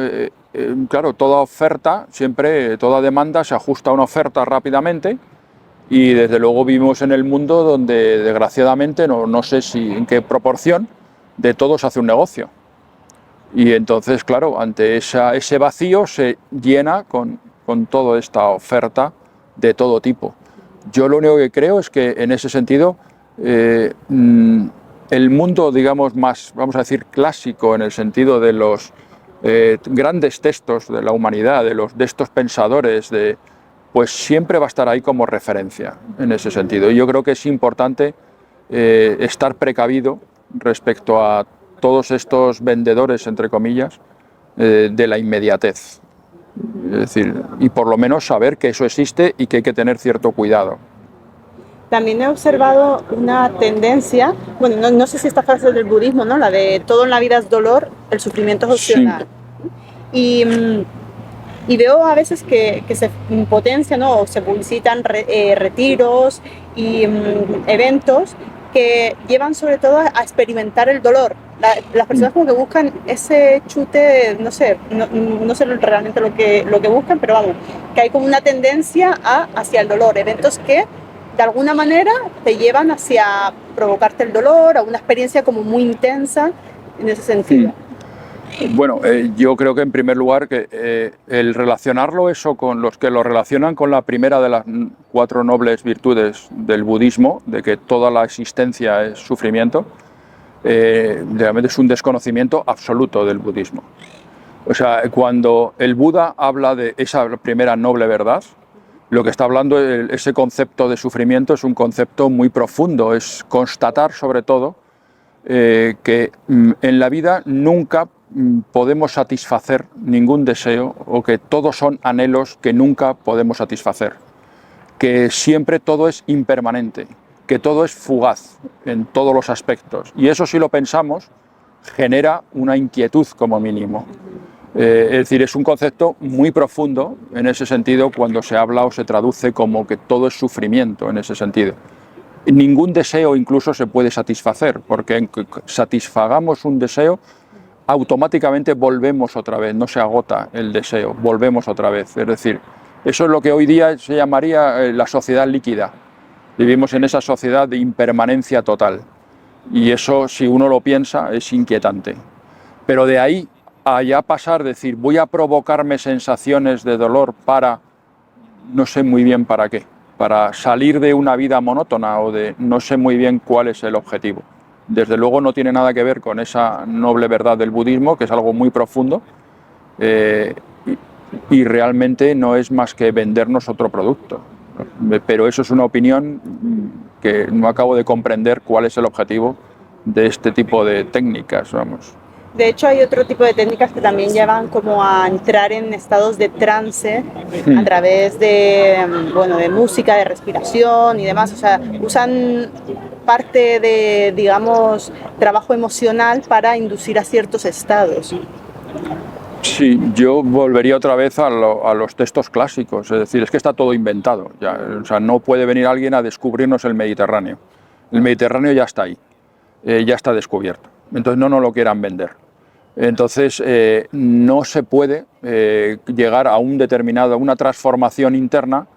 claro, toda oferta, siempre toda demanda se ajusta a una oferta rápidamente. Y desde luego vivimos en el mundo donde, desgraciadamente, no sé si en qué proporción, de todo se hace un negocio. Y entonces, claro, ante ese vacío se llena con toda esta oferta de todo tipo. Yo lo único que creo es que, en ese sentido, el mundo, digamos, más, vamos a decir, clásico, en el sentido de los grandes textos de la humanidad, de estos pensadores, pues siempre va a estar ahí como referencia en ese sentido. Y yo creo que es importante estar precavido respecto a todos estos vendedores, entre comillas, de la inmediatez. Es decir, y por lo menos saber que eso existe y que hay que tener cierto cuidado. También he observado una tendencia, bueno, no sé si esta frase es del budismo, ¿no? La de todo en la vida es dolor, el sufrimiento es opcional. Sí. Y veo a veces que se potencian, ¿no? O se publicitan retiros y eventos que llevan sobre todo a experimentar el dolor. Las personas como que buscan ese chute, no sé realmente lo que buscan, pero vamos, que hay como una tendencia hacia el dolor, eventos que de alguna manera te llevan hacia provocarte el dolor, a una experiencia como muy intensa en ese sentido. Bueno, yo creo que en primer lugar que el relacionarlo eso con los que lo relacionan con la primera de las 4 nobles virtudes del budismo, de que toda la existencia es sufrimiento, realmente es un desconocimiento absoluto del budismo. O sea, cuando el Buda habla de esa primera noble verdad, lo que está hablando, ese concepto de sufrimiento es un concepto muy profundo, es constatar sobre todo que en la vida nunca podemos satisfacer ningún deseo, o que todos son anhelos que nunca podemos satisfacer, que siempre todo es impermanente, que todo es fugaz en todos los aspectos, y eso, si lo pensamos, genera una inquietud como mínimo. Es decir, es un concepto muy profundo en ese sentido cuando se habla o se traduce como que todo es sufrimiento en ese sentido. Ningún deseo incluso se puede satisfacer, porque en que satisfagamos un deseo, automáticamente volvemos otra vez, no se agota el deseo, volvemos otra vez. Es decir, eso es lo que hoy día se llamaría la sociedad líquida. Vivimos en esa sociedad de impermanencia total, y eso, si uno lo piensa, es inquietante. Pero de ahí a ya pasar, decir, voy a provocarme sensaciones de dolor para, no sé muy bien para qué, para salir de una vida monótona, o de no sé muy bien cuál es el objetivo. Desde luego no tiene nada que ver con esa noble verdad del budismo, que es algo muy profundo, y realmente no es más que vendernos otro producto. Pero eso es una opinión que no acabo de comprender cuál es el objetivo de este tipo de técnicas, vamos. De hecho, hay otro tipo de técnicas que también llevan como a entrar en estados de trance a través de, bueno, de música, de respiración y demás. O sea, usan parte de, digamos, trabajo emocional para inducir a ciertos estados. Sí, yo volvería otra vez a los textos clásicos, es decir, es que está todo inventado, ya, o sea, no puede venir alguien a descubrirnos el Mediterráneo. El Mediterráneo ya está ahí, ya está descubierto, entonces no nos lo quieran vender. Entonces no se puede llegar a una transformación interna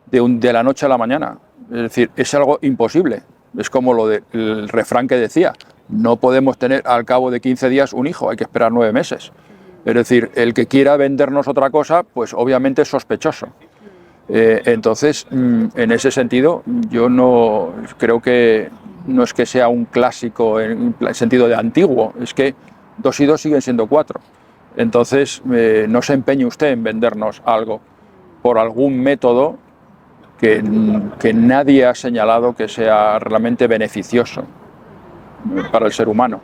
de la noche a la mañana, es decir, es algo imposible, es como el refrán que decía, no podemos tener al cabo de 15 días un hijo, hay que esperar 9 meses. Es decir, el que quiera vendernos otra cosa, pues obviamente es sospechoso. Entonces, en ese sentido, yo no creo que no es que sea un clásico en el sentido de antiguo, es que 2 y 2 siguen siendo 4. Entonces, no se empeñe usted en vendernos algo por algún método que nadie ha señalado que sea realmente beneficioso para el ser humano.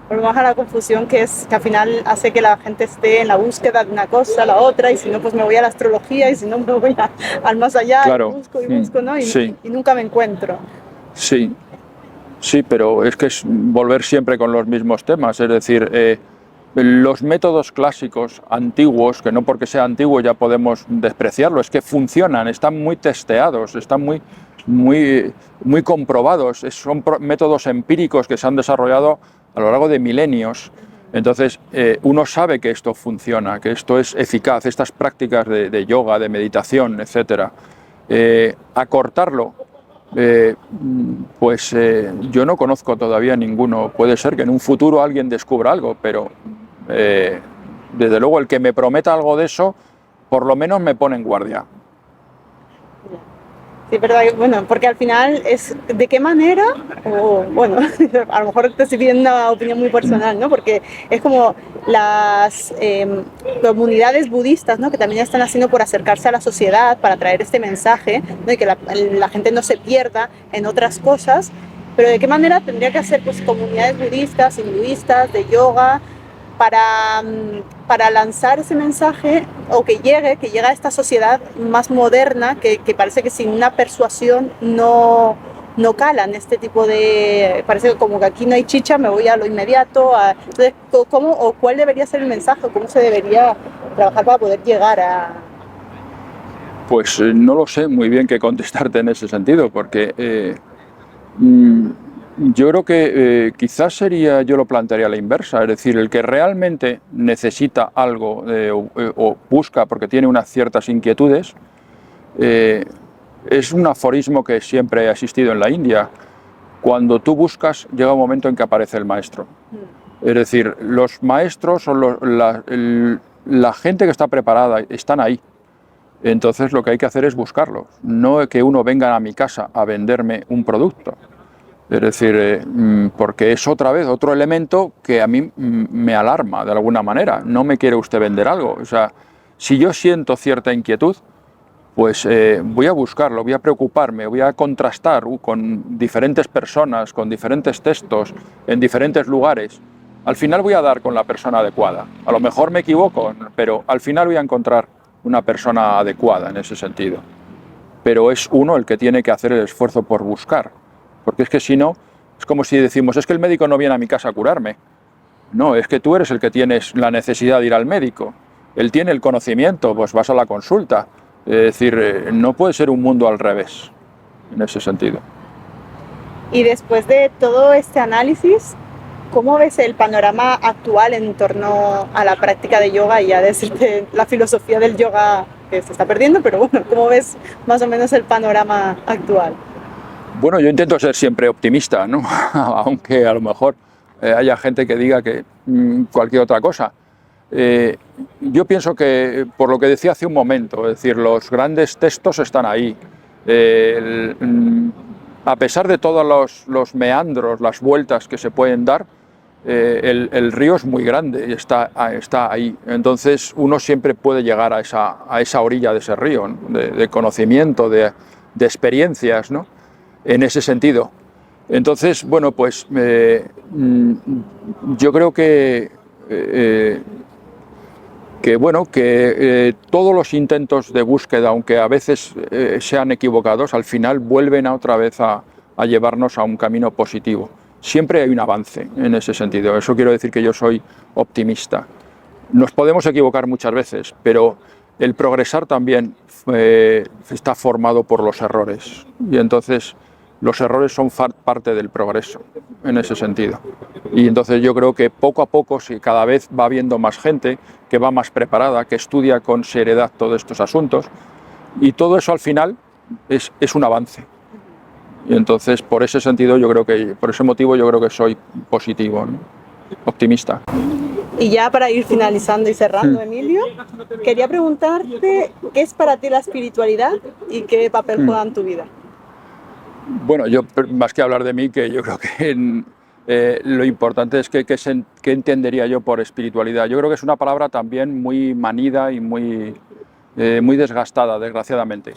Volvemos a la confusión que al final hace que la gente esté en la búsqueda de una cosa, la otra, y si no, pues me voy a la astrología, y si no, me voy al más allá, Claro. y busco, ¿no? Sí. Y nunca me encuentro. Sí, sí, pero es que es volver siempre con los mismos temas, es decir, los métodos clásicos antiguos, que no porque sea antiguo ya podemos despreciarlo, es que funcionan, están muy testeados, están muy comprobados, son métodos empíricos que se han desarrollado a lo largo de milenios. Entonces, uno sabe que esto funciona, que esto es eficaz, estas prácticas de yoga, de meditación, etc. Acortarlo, pues yo no conozco todavía ninguno. Puede ser que en un futuro alguien descubra algo, pero desde luego el que me prometa algo de eso, por lo menos me pone en guardia. Sí, verdad, bueno, porque al final es de qué manera, o bueno, a lo mejor te estoy pidiendo una opinión muy personal, ¿no? Porque es como las comunidades budistas, ¿no? Que también están haciendo por acercarse a la sociedad, para traer este mensaje, ¿no? Y que la gente no se pierda en otras cosas, pero de qué manera tendría que hacer pues comunidades budistas, hinduistas, de yoga, para lanzar ese mensaje o que llegue a esta sociedad más moderna que parece que sin una persuasión no calan este tipo de... Parece que como que aquí no hay chicha, me voy a lo inmediato. Entonces, ¿cómo o cuál debería ser el mensaje? ¿Cómo se debería trabajar para poder llegar a...? Pues no lo sé muy bien qué contestarte en ese sentido, porque... yo creo que quizás yo lo plantearía a la inversa, es decir, el que realmente necesita algo o busca porque tiene unas ciertas inquietudes, es un aforismo que siempre ha existido en la India. Cuando tú buscas, llega un momento en que aparece el maestro. Es decir, los maestros son la gente que está preparada, están ahí. Entonces lo que hay que hacer es buscarlos, no que uno venga a mi casa a venderme un producto. Es decir, porque es otra vez otro elemento que a mí me alarma de alguna manera. No me quiere usted vender algo. O sea, si yo siento cierta inquietud, pues voy a buscarlo, voy a preocuparme, voy a contrastar con diferentes personas, con diferentes textos, en diferentes lugares. Al final voy a dar con la persona adecuada. A lo mejor me equivoco, pero al final voy a encontrar una persona adecuada en ese sentido. Pero es uno el que tiene que hacer el esfuerzo por buscar. Porque es que si no, es como si decimos, es que el médico no viene a mi casa a curarme. No, es que tú eres el que tienes la necesidad de ir al médico. Él tiene el conocimiento, pues vas a la consulta. Es decir, no puede ser un mundo al revés, en ese sentido. Y después de todo este análisis, ¿cómo ves el panorama actual en torno a la práctica de yoga? Y ya decirte la filosofía del yoga que se está perdiendo, pero bueno, ¿cómo ves más o menos el panorama actual? Bueno, yo intento ser siempre optimista, ¿no? Aunque a lo mejor haya gente que diga que cualquier otra cosa. Yo pienso que, por lo que decía hace un momento, es decir, los grandes textos están ahí. A pesar de todos los meandros, las vueltas que se pueden dar, el río es muy grande y está ahí. Entonces uno siempre puede llegar a esa orilla de ese río, ¿no? de conocimiento, de experiencias, ¿no? En ese sentido. Entonces, bueno, pues Yo creo que todos los intentos de búsqueda, aunque a veces sean equivocados, al final vuelven otra vez a llevarnos a un camino positivo. Siempre hay un avance en ese sentido. Eso quiero decir que yo soy optimista. Nos podemos equivocar muchas veces, pero el progresar también está formado por los errores. Y entonces los errores son parte del progreso en ese sentido. Y entonces yo creo que poco a poco, si cada vez va habiendo más gente que va más preparada, que estudia con seriedad todos estos asuntos, y todo eso al final es un avance. Y entonces, por ese sentido, por ese motivo, yo creo que soy positivo, ¿no? Optimista. Y ya para ir finalizando y cerrando, Emilio, quería preguntarte qué es para ti la espiritualidad y qué papel juega en tu vida. Bueno, yo más que hablar de mí, que yo creo que lo importante es qué entendería yo por espiritualidad. Yo creo que es una palabra también muy manida y muy desgastada, desgraciadamente.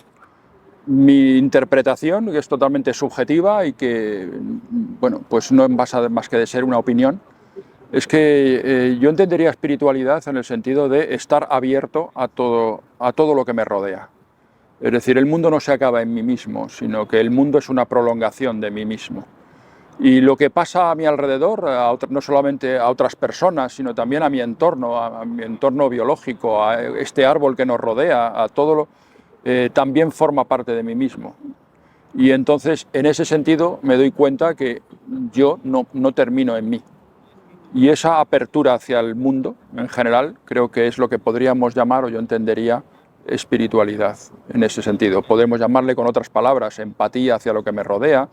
Mi interpretación, que es totalmente subjetiva y que, bueno, pues no pasa más que de ser una opinión, es que yo entendería espiritualidad en el sentido de estar abierto a todo lo que me rodea. Es decir, el mundo no se acaba en mí mismo, sino que el mundo es una prolongación de mí mismo. Y lo que pasa a mi alrededor, no solamente a otras personas, sino también a mi entorno biológico, a este árbol que nos rodea, a todo lo también forma parte de mí mismo. Y entonces, en ese sentido, me doy cuenta que yo no termino en mí. Y esa apertura hacia el mundo, en general, creo que es lo que podríamos llamar, o yo entendería, espiritualidad, en ese sentido. Podemos llamarle con otras palabras, empatía hacia lo que me rodea,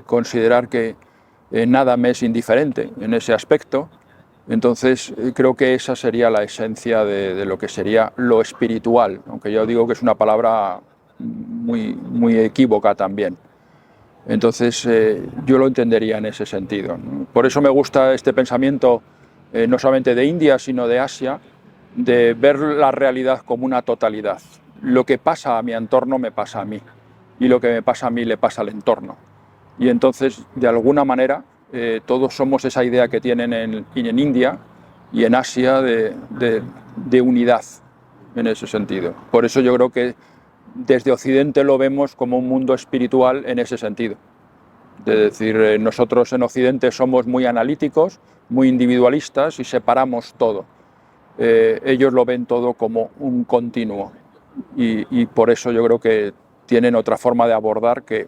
considerar que nada me es indiferente en ese aspecto. Entonces, creo que esa sería la esencia de lo que sería lo espiritual, aunque yo digo que es una palabra muy equívoca también. Entonces, yo lo entendería en ese sentido, ¿no? Por eso me gusta este pensamiento, no solamente de India, sino de Asia, de ver la realidad como una totalidad. Lo que pasa a mi entorno me pasa a mí, y lo que me pasa a mí le pasa al entorno. Y entonces, de alguna manera, todos somos esa idea que tienen en India y en Asia de unidad, en ese sentido. Por eso yo creo que desde Occidente lo vemos como un mundo espiritual en ese sentido. Es decir, nosotros en Occidente somos muy analíticos, muy individualistas y separamos todo. Ellos lo ven todo como un continuo y por eso yo creo que tienen otra forma de abordar que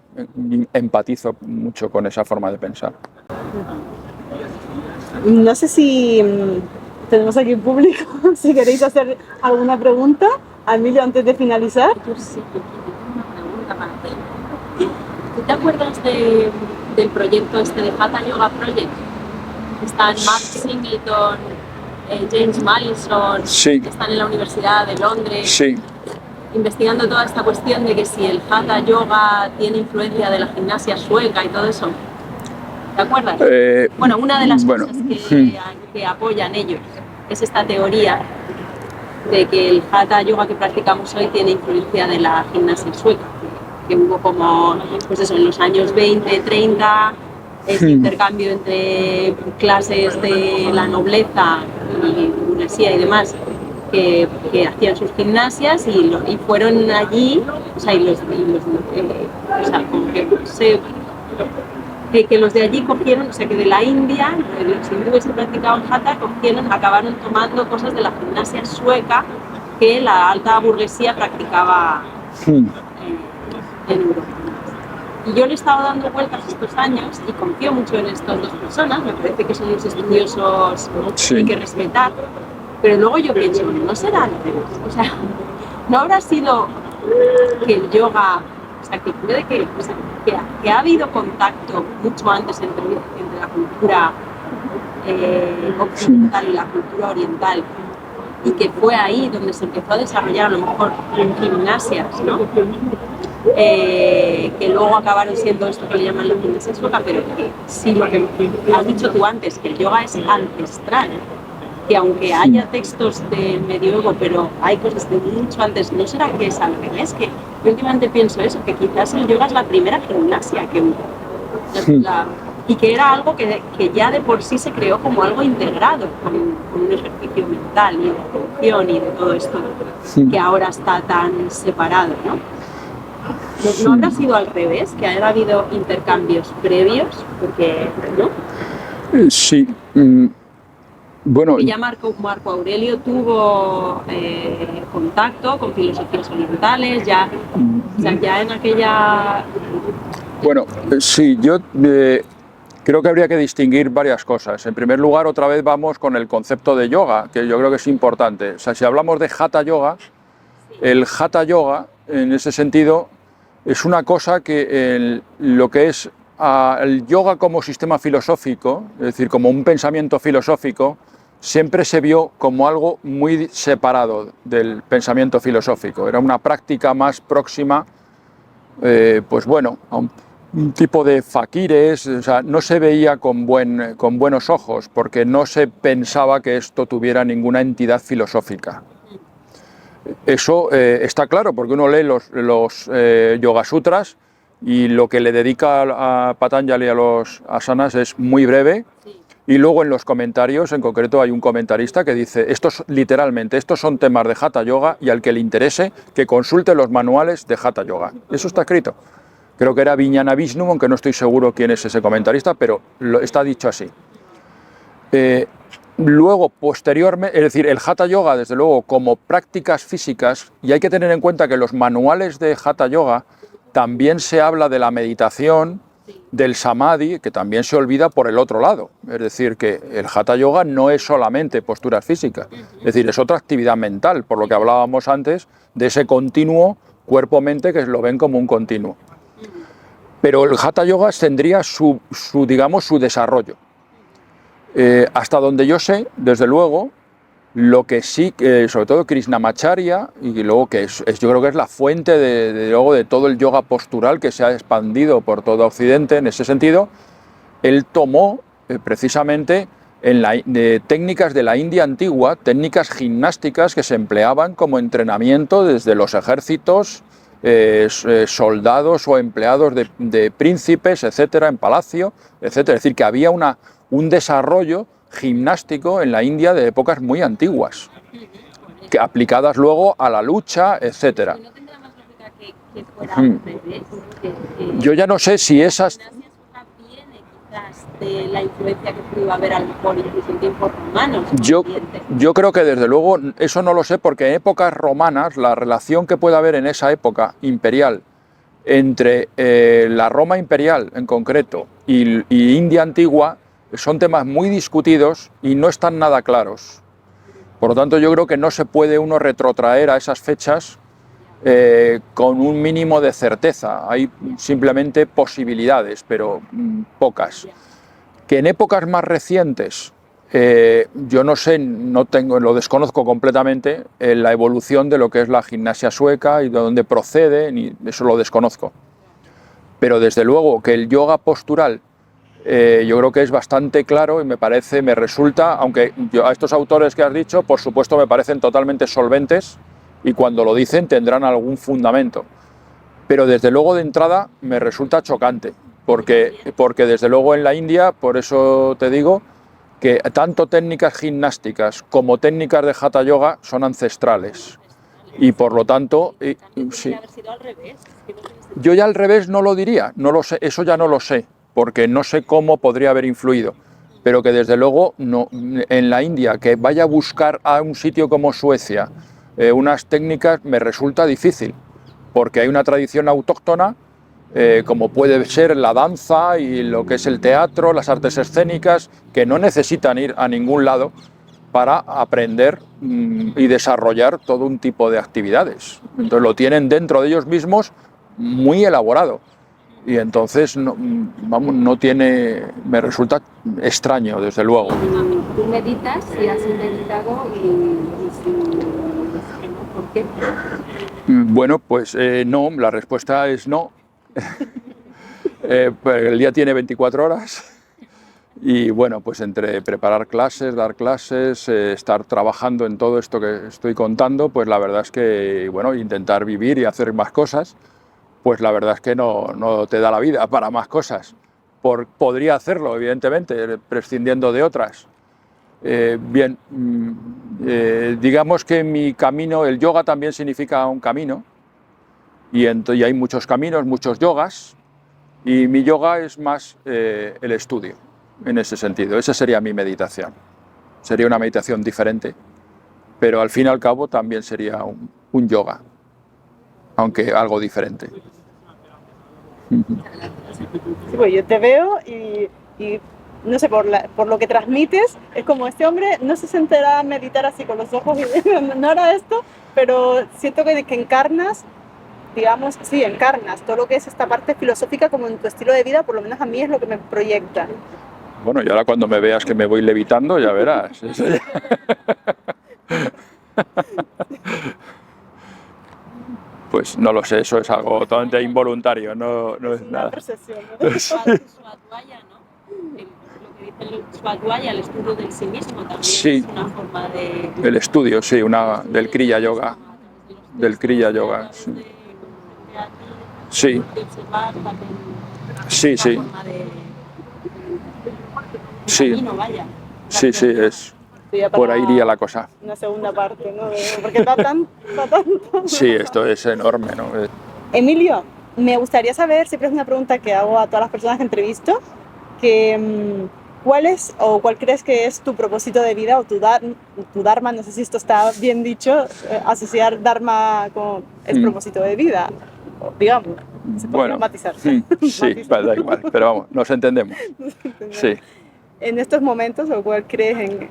empatizo mucho con esa forma de pensar. No sé si tenemos aquí un público, si queréis hacer alguna pregunta a Emilio antes de finalizar. Yo sí que tengo una pregunta para hacer. ¿Tú te acuerdas del proyecto este de Hatha Yoga Project? Están Mark Singleton, James Madison, Sí. que están en la Universidad de Londres. Sí. Investigando toda esta cuestión de que si el Hatha Yoga tiene influencia de la gimnasia sueca y todo eso. ¿Te acuerdas? Bueno, una de las cosas que apoyan ellos es esta teoría de que el Hatha Yoga que practicamos hoy tiene influencia de la gimnasia sueca, que hubo como, pues eso, en los años 20, 30, este intercambio entre clases de la nobleza y burguesía y demás, que hacían sus gimnasias y fueron allí, o sea, que los de allí cogieron, o sea, que de la India, los hindúes que practicaban Hatha, acabaron tomando cosas de la gimnasia sueca que la alta burguesía practicaba en Europa. Y yo le he estado dando vueltas estos años y confío mucho en estas dos personas, me parece que son unos estudiosos que hay que respetar. Pero luego yo pienso, ¿no será al revés? O sea, ¿no habrá sido que el yoga, o sea, que puede que, o sea, que ha habido contacto mucho antes entre la cultura occidental y la cultura oriental, y que fue ahí donde se empezó a desarrollar a lo mejor gimnasias, ¿no? Que luego acabaron siendo esto que le llaman la gimnasia sueca, pero que sí, lo que has dicho tú antes, que el yoga es ancestral, que aunque haya textos del medioevo, pero hay cosas de mucho antes, ¿no será que es al revés? Que yo últimamente pienso eso, que quizás el yoga es la primera gimnasia que hubo. y que era algo que ya de por sí se creó como algo integrado con un ejercicio mental y de atención y de todo esto que ahora está tan separado, ¿no? ¿No habrá sido al revés, que haya habido intercambios previos? Porque, ¿no? Sí. Bueno, y ya Marco Aurelio tuvo contacto con filosofías orientales, ya en aquella... Bueno, sí, yo creo que habría que distinguir varias cosas. En primer lugar, otra vez vamos con el concepto de yoga, que yo creo que es importante. O sea, si hablamos de Hatha Yoga, el Hatha Yoga, en ese sentido, es una cosa que lo que es el yoga como sistema filosófico, es decir, como un pensamiento filosófico, siempre se vio como algo muy separado del pensamiento filosófico. Era una práctica más próxima, pues bueno, a un tipo de faquires. O sea, no se veía con buenos ojos, porque no se pensaba que esto tuviera ninguna entidad filosófica. Eso está claro, porque uno lee los Yoga Sutras y lo que le dedica a Patanjali a los asanas es muy breve. Y luego en los comentarios, en concreto, hay un comentarista que dice, literalmente, estos son temas de Hatha Yoga y al que le interese que consulte los manuales de Hatha Yoga. Eso está escrito. Creo que era Vijnana Vishnu, aunque no estoy seguro quién es ese comentarista, pero está dicho así. Luego, posteriormente, es decir, el Hatha Yoga, desde luego, como prácticas físicas, y hay que tener en cuenta que en los manuales de Hatha Yoga también se habla de la meditación, del samadhi, que también se olvida por el otro lado. Es decir, que el Hatha Yoga no es solamente posturas físicas, es decir, es otra actividad mental, por lo que hablábamos antes de ese continuo cuerpo-mente que lo ven como un continuo. Pero el Hatha Yoga tendría su desarrollo. Hasta donde yo sé, desde luego, lo que sí, sobre todo Krishnamacharya, y luego que yo creo que es la fuente de todo el yoga postural que se ha expandido por todo Occidente en ese sentido, él tomó precisamente técnicas de la India antigua, técnicas gimnásticas que se empleaban como entrenamiento desde los ejércitos, soldados o empleados de príncipes, etcétera, en palacio, etcétera. Es decir, que había un desarrollo gimnástico en la India de épocas muy antiguas, que aplicadas luego a la lucha, etcétera. ¿No tendrá más lógica que fuera al revés? Yo ya no sé si esas... La gimnasia sueca viene quizás de la influencia que pudo haber a lo mejor incluso en tiempos romanos. Yo creo que desde luego eso no lo sé, porque en épocas romanas la relación que puede haber en esa época imperial entre la Roma imperial en concreto y India antigua son temas muy discutidos y no están nada claros. Por lo tanto, yo creo que no se puede uno retrotraer a esas fechas con un mínimo de certeza. Hay simplemente posibilidades, pero pocas. Que en épocas más recientes, yo no sé, lo desconozco completamente, la evolución de lo que es la gimnasia sueca y de dónde procede, y eso lo desconozco. Pero desde luego que el yoga postural yo creo que es bastante claro y me resulta, aunque a estos autores que has dicho, por supuesto me parecen totalmente solventes y cuando lo dicen tendrán algún fundamento. Pero desde luego de entrada me resulta chocante, porque desde luego en la India, por eso te digo, que tanto técnicas gimnásticas como técnicas de Hatha Yoga son ancestrales. Y por lo tanto, sí. Yo ya al revés no lo diría, no lo sé, eso ya no lo sé, porque no sé cómo podría haber influido, pero que desde luego en la India, que vaya a buscar a un sitio como Suecia unas técnicas me resulta difícil, porque hay una tradición autóctona, como puede ser la danza y lo que es el teatro, las artes escénicas, que no necesitan ir a ningún lado para aprender y desarrollar todo un tipo de actividades. Entonces lo tienen dentro de ellos mismos muy elaborado. Y entonces me resulta extraño, desde luego. ¿Tú meditas y has meditado por qué? Bueno, pues no, la respuesta es no. El día tiene 24 horas y bueno, pues entre preparar clases, dar clases, estar trabajando en todo esto que estoy contando, pues la verdad es que, bueno, intentar vivir y hacer más cosas, pues la verdad es que no te da la vida para más cosas. podría hacerlo, evidentemente, prescindiendo de otras. Digamos que mi camino, el yoga también significa un camino, y hay muchos caminos, muchos yogas, y mi yoga es más el estudio, en ese sentido. Esa sería mi meditación. Sería una meditación diferente, pero al fin y al cabo también sería un yoga, aunque algo diferente. Sí, pues yo te veo y no sé, por lo que transmites, es como este hombre no se sentará a meditar así con los ojos y no hará esto, pero siento que encarnas, digamos, sí, encarnas todo lo que es esta parte filosófica como en tu estilo de vida, por lo menos a mí es lo que me proyecta. Bueno, y ahora cuando me veas que me voy levitando, ya verás. Pues no lo sé, eso es algo totalmente involuntario, no es nada. Percepción, ¿no? Sí. Lo que dice el Swadhyaya, el estudio del sí mismo, también Sí. es una forma de... El estudio, sí, del Kriya Yoga. Del Kriya Yoga, sí. Sí. Sí, sí. Sí. Camino, vaya. Sí, sí, por ahí iría la cosa. Una segunda parte, ¿no? Porque está tanto. Sí, esto es enorme, ¿no? Emilio, me gustaría saber, siempre es una pregunta que hago a todas las personas que entrevisto, que ¿cuál es o cuál crees que es tu propósito de vida o tu dharma? No sé si esto está bien dicho, asociar dharma con el propósito de vida, digamos. Se puede matizar. Sí, da igual, pero vamos, nos entendemos. Sí. En estos momentos, ¿o cuál crees en...?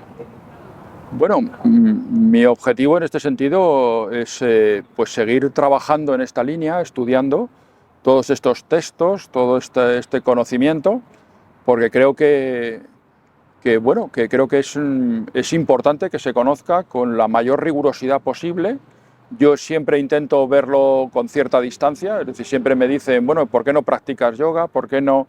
Bueno, mi objetivo en este sentido es pues seguir trabajando en esta línea, estudiando todos estos textos, todo este conocimiento, porque creo que creo que es importante que se conozca con la mayor rigurosidad posible. Yo siempre intento verlo con cierta distancia, es decir, siempre me dicen, bueno, ¿por qué no practicas yoga? ¿Por qué no...?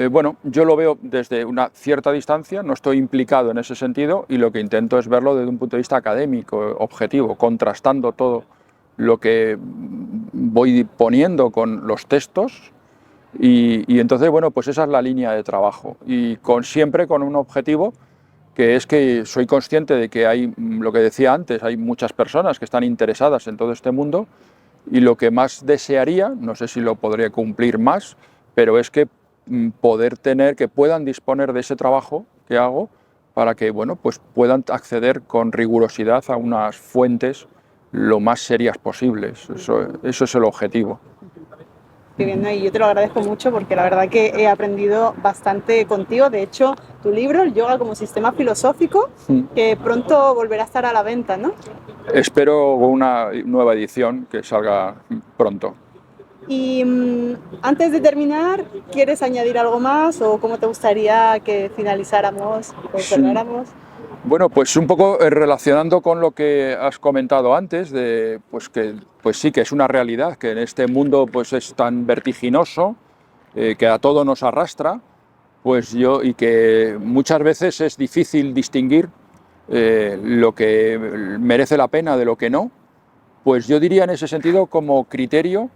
Bueno, yo lo veo desde una cierta distancia, no estoy implicado en ese sentido y lo que intento es verlo desde un punto de vista académico, objetivo, contrastando todo lo que voy poniendo con los textos y entonces, bueno, pues esa es la línea de trabajo y siempre con un objetivo que es que soy consciente de que hay, lo que decía antes, hay muchas personas que están interesadas en todo este mundo y lo que más desearía, no sé si lo podría cumplir más, pero es que que puedan disponer de ese trabajo que hago para que bueno, pues puedan acceder con rigurosidad a unas fuentes lo más serias posibles. Eso es el objetivo. Qué bien, ¿no? Y yo te lo agradezco mucho porque la verdad que he aprendido bastante contigo. De hecho, tu libro, El Yoga como Sistema Filosófico, que pronto volverá a estar a la venta, ¿no? Espero una nueva edición que salga pronto. Y antes de terminar, ¿quieres añadir algo más o cómo te gustaría que finalizáramos o cerráramos? Bueno, pues un poco relacionando con lo que has comentado antes, pues sí que es una realidad que en este mundo pues es tan vertiginoso, que a todo nos arrastra, y que muchas veces es difícil distinguir lo que merece la pena de lo que no, pues yo diría en ese sentido como criterio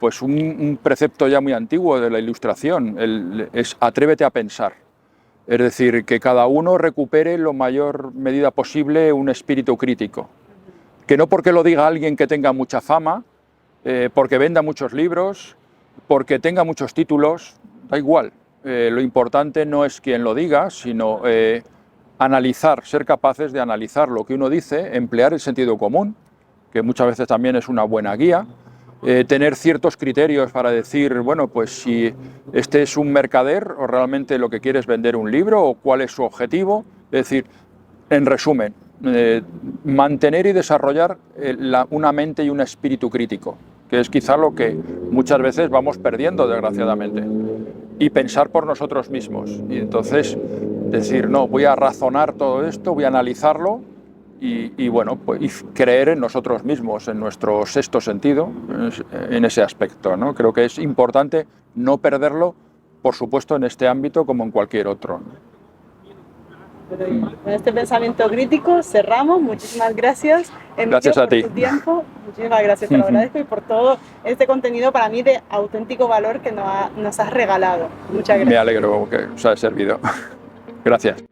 pues un precepto ya muy antiguo de la Ilustración, es atrévete a pensar. Es decir, que cada uno recupere en la mayor medida posible un espíritu crítico. Que no porque lo diga alguien que tenga mucha fama, porque venda muchos libros, porque tenga muchos títulos, da igual. Lo importante no es quién lo diga, sino analizar, ser capaces de analizar lo que uno dice, emplear el sentido común, que muchas veces también es una buena guía, tener ciertos criterios para decir, bueno, pues si este es un mercader o realmente lo que quiere es vender un libro o cuál es su objetivo. Es decir, en resumen, mantener y desarrollar una mente y un espíritu crítico, que es quizá lo que muchas veces vamos perdiendo, desgraciadamente, y pensar por nosotros mismos. Y entonces decir, no, voy a razonar todo esto, voy a analizarlo, y bueno, pues creer en nosotros mismos, en nuestro sexto sentido, en ese aspecto, ¿no? Creo que es importante no perderlo, por supuesto, en este ámbito como en cualquier otro. Con este pensamiento crítico cerramos. Muchísimas gracias, Emilio, gracias a por ti. tu tiempo. Muchísimas gracias, te lo agradezco, y por todo este contenido para mí de auténtico valor que nos has regalado. Muchas gracias. Me alegro que os haya servido. Gracias.